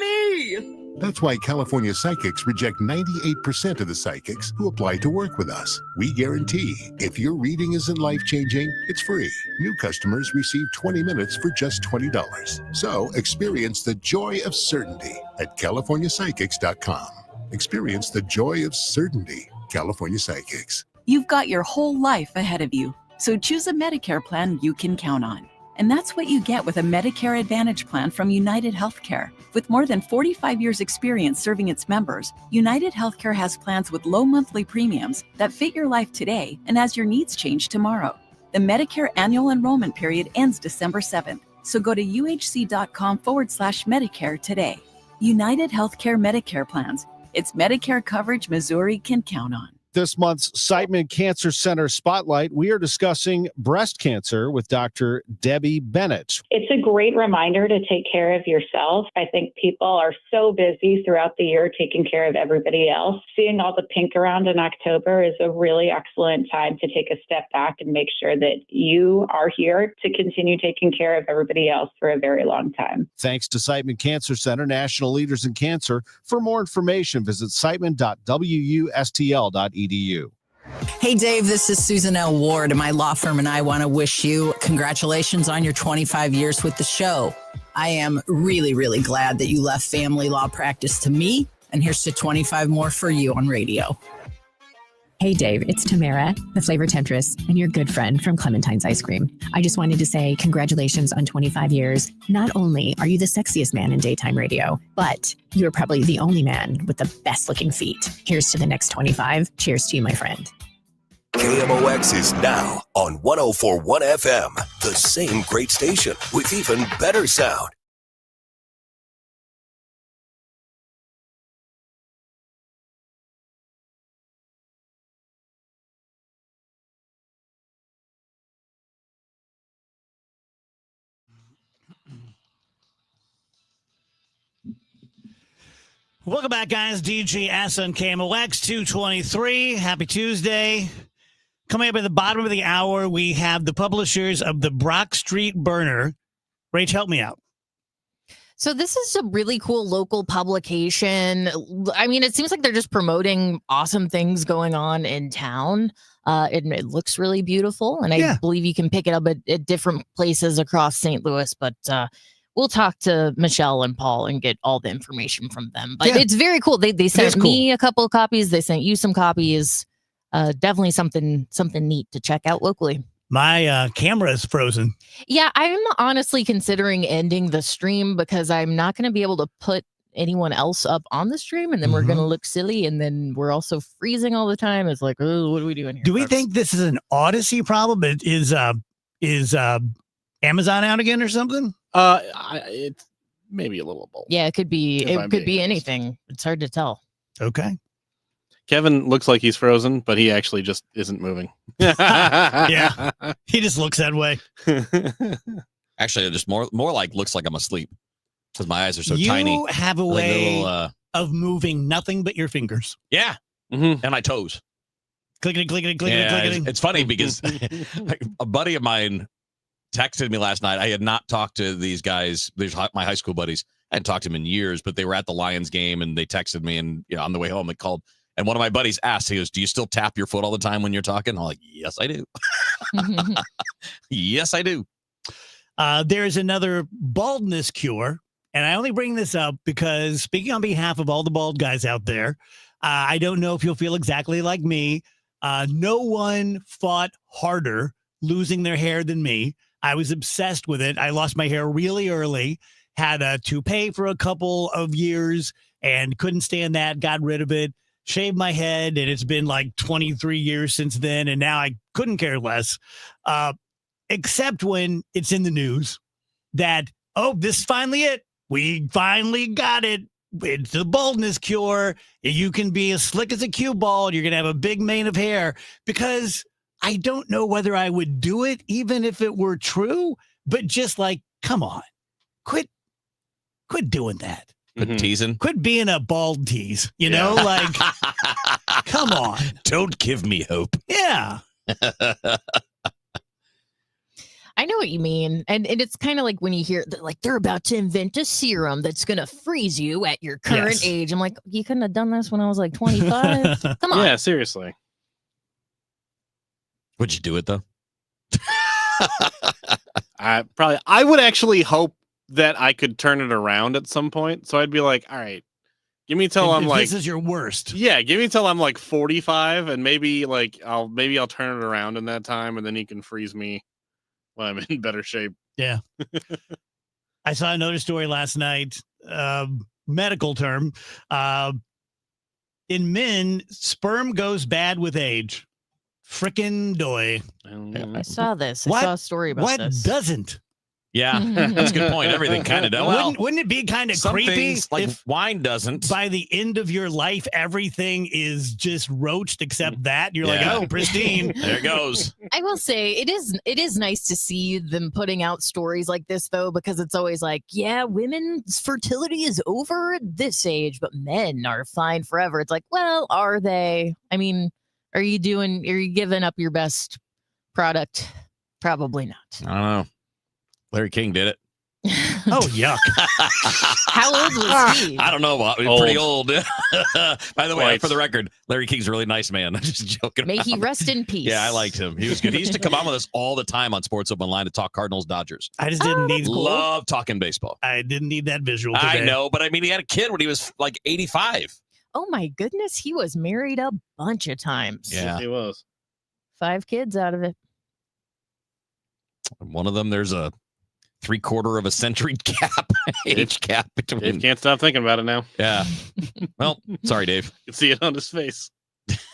me! That's why California Psychics reject 98% of the psychics who apply to work with us. We guarantee if your reading isn't life-changing, it's free. New customers receive 20 minutes for just $20. So experience the joy of certainty at CaliforniaPsychics.com. Experience the joy of certainty. California Psychics. You've got your whole life ahead of you, so choose a Medicare plan you can count on. And that's what you get with a Medicare Advantage plan from United Healthcare. With more than 45 years experience serving its members, United Healthcare has plans with low monthly premiums that fit your life today and as your needs change tomorrow. The Medicare annual enrollment period ends December 7th, so go to uhc.com/Medicare today. United Healthcare Medicare plans. It's Medicare coverage Missouri can count on. This month's Siteman Cancer Center Spotlight, we are discussing breast cancer with Dr. Debbie Bennett. It's a great reminder to take care of yourself. I think people are so busy throughout the year taking care of everybody else. Seeing all the pink around in October is a really excellent time to take a step back and make sure that you are here to continue taking care of everybody else for a very long time. Thanks to Siteman Cancer Center, national leaders in cancer. For more information, visit siteman.wustl.edu. Hey, Dave, this is Susan L. Ward, and my law firm and I want to wish you congratulations on your 25 years with the show. I am really, really glad that you left family law practice to me, and here's to 25 more for you on radio. Hey Dave, it's Tamara, the flavor temptress, and your good friend from Clementine's Ice Cream. I just wanted to say congratulations on 25 years. Not only are you the sexiest man in daytime radio, but you're probably the only man with the best looking feet. Here's to the next 25. Cheers to you, my friend. KMOX is now on 104.1 FM, the same great station with even better sound. Welcome back, guys. DGS on KMOX 223. Happy Tuesday. Coming up at the bottom of the hour, we have the publishers of the Brock Street Burner. Rach, help me out. So this is a really cool local publication. I mean, it seems like they're just promoting awesome things going on in town. It looks really beautiful, and I believe you can pick it up at different places across St. Louis, but we'll talk to Michelle and Paul and get all the information from them. But it's very cool. They sent me a couple of copies. They sent you some copies. Definitely something neat to check out locally. My camera is frozen. Yeah, I'm honestly considering ending the stream because I'm not going to be able to put anyone else up on the stream, and then we're going to look silly, and then we're also freezing all the time. It's like, oh, what are we doing here? Do we think this is an Odyssey problem? Is Amazon out again or something? It's maybe a little both. Yeah, it could be. It could be anything. It's hard to tell. Okay. Kevin looks like he's frozen, but he actually just isn't moving. Yeah, he just looks that way. Actually, just more like looks like I'm asleep because my eyes are so you tiny. You have a way of moving nothing but your fingers. Yeah, and my toes. Clickety, clickety, clickety, Yeah, clickety. it's funny because a buddy of mine texted me last night. I had not talked to these guys. These my high school buddies. I hadn't talked to them in years, but they were at the Lions game and they texted me. And on the way home, they called. And one of my buddies asked, he goes, "Do you still tap your foot all the time when you're talking?" I'm like, "Yes, I do." Yes, I do. There's another baldness cure. And I only bring this up because, speaking on behalf of all the bald guys out there, I don't know if you'll feel exactly like me. No one fought harder losing their hair than me. I was obsessed with it. I lost my hair really early, had a toupee for a couple of years and couldn't stand that, got rid of it. Shaved my head, and it's been like 23 years since then, and now I couldn't care less, except when it's in the news that, oh, this is finally it. We finally got it. It's the baldness cure. You can be as slick as a cue ball. You're going to have a big mane of hair, because I don't know whether I would do it, even if it were true, but just like, come on, quit doing that. Quit teasing. Quit being a bald tease, know, like, come on. Don't give me hope. Yeah. I know what you mean. And it's kind of like when you hear that, like, they're about to invent a serum that's going to freeze you at your current age. I'm like, you couldn't have done this when I was like 25. Come on. Yeah, seriously. Would you do it though? I would actually hope that I could turn it around at some point. So I'd be like, all right, give me till I'm like, this is your worst. Yeah, give me till I'm like 45, and maybe I'll turn it around in that time, and then you can freeze me when I'm in better shape. Yeah. I saw another story last night, medical term. In men, sperm goes bad with age. Frickin' doy. I saw this. I saw a story about this. What doesn't? Yeah, that's a good point. Everything kind of does. Well, Wouldn't it be kind of some creepy things, like if wine doesn't? by the end of your life everything is just roached except that? You're like, Yeah. oh, pristine. There it goes. I will say it is nice to see them putting out stories like this though, because it's always like, yeah, women's fertility is over at this age, but men are fine forever. It's like, well, are they? I mean, are you giving up your best product? Probably not. I don't know. Larry King did it. Oh, yuck. How old was he? I don't know. He was pretty old. By the way, Quite. for the record, Larry King's a really nice man. I'm just joking. May he around. rest in peace. Yeah, I liked him. He was good. He used to come on with us all the time on Sports Open Line to talk Cardinals Dodgers. I just didn't need Love talking baseball. I didn't need that visual today. I know, but I mean, he had a kid when he was like 85. Oh my goodness, he was married a bunch of times. Yeah. He was. 5 kids out of it. One of them, there's a 3/4 of a century gap, age gap between. Dave can't stop thinking about it now. Yeah. Well, sorry, Dave. You can see it on his face.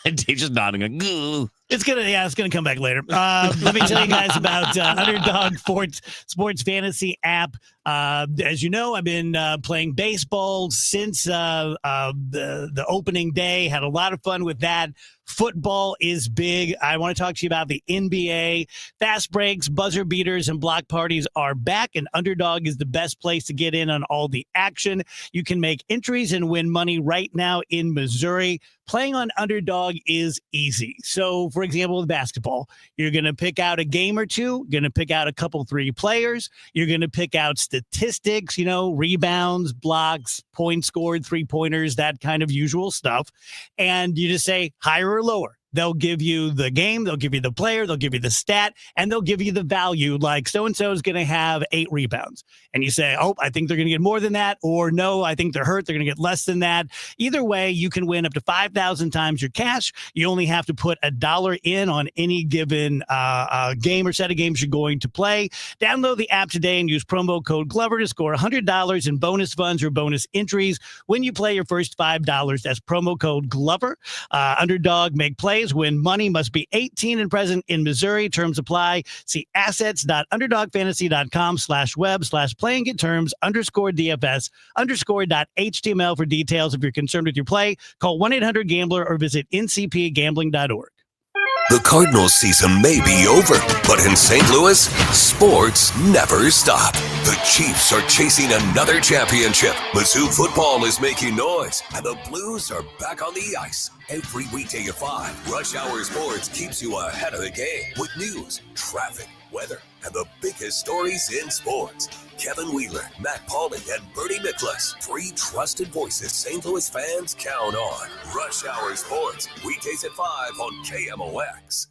Dave's just nodding. Like, "Goo." It's gonna come back later. Let me tell you guys about Underdog Sports Fantasy app. As you know, I've been playing baseball since the opening day. Had a lot of fun with that. Football is big. I want to talk to you about the NBA. Fast breaks, buzzer beaters, and block parties are back, and Underdog is the best place to get in on all the action. You can make entries and win money right now in Missouri. Playing on Underdog is easy. So, for example, with basketball, you're going to pick out a game or two, going to pick out a couple 3 players. You're going to pick out statistics, rebounds, blocks, points scored, 3-pointers, that kind of usual stuff. And you just say higher or lower. They'll give you the game, they'll give you the player, they'll give you the stat, and they'll give you the value. Like so-and-so is going to have 8 rebounds. And you say, oh, I think they're going to get more than that. Or no, I think they're hurt. They're going to get less than that. Either way, you can win up to 5,000 times your cash. You only have to put $1 in on any given game or set of games you're going to play. Download the app today and use promo code Glover to score $100 in bonus funds or bonus entries when you play your first $5. That's promo code Glover. Underdog, make plays. Win money. Must be 18 and present in Missouri. Terms apply. See assets.underdogfantasy.com/web/play and get terms _DFS_.html for details. If you're concerned with your play, call 1-800-GAMBLER or visit ncpgambling.org. The Cardinals season may be over, but in St. Louis, sports never stop. The Chiefs are chasing another championship. Mizzou football is making noise, and the Blues are back on the ice. Every weekday at 5, Rush Hour Sports keeps you ahead of the game with news, traffic, weather, and the biggest stories in sports. Kevin Wheeler, Matt Pauley, and Bernie Nicholas. 3 trusted voices St. Louis fans count on. Rush Hour Sports, weekdays at 5 on KMOX.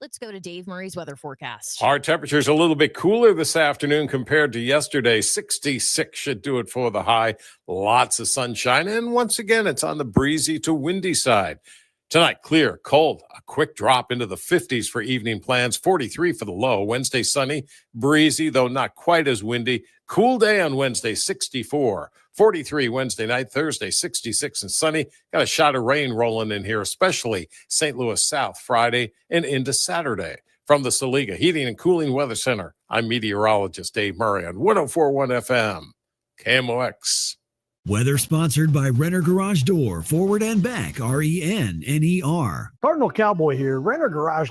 Let's go to Dave Murray's weather forecast. Our temperature's a little bit cooler this afternoon compared to yesterday. 66 should do it for the high. Lots of sunshine. And once again, it's on the breezy to windy side. Tonight, clear, cold, a quick drop into the 50s for evening plans, 43 for the low. Wednesday, sunny, breezy, though not quite as windy. Cool day on Wednesday, 64. 43 Wednesday night, Thursday, 66 and sunny. Got a shot of rain rolling in here, especially St. Louis South Friday and into Saturday. From the Saliga Heating and Cooling Weather Center, I'm meteorologist Dave Murray on 104.1 FM, KMOX. Weather sponsored by Renner Garage Door, forward and back, RENNER. Cardinal Cowboy here. Renner Garage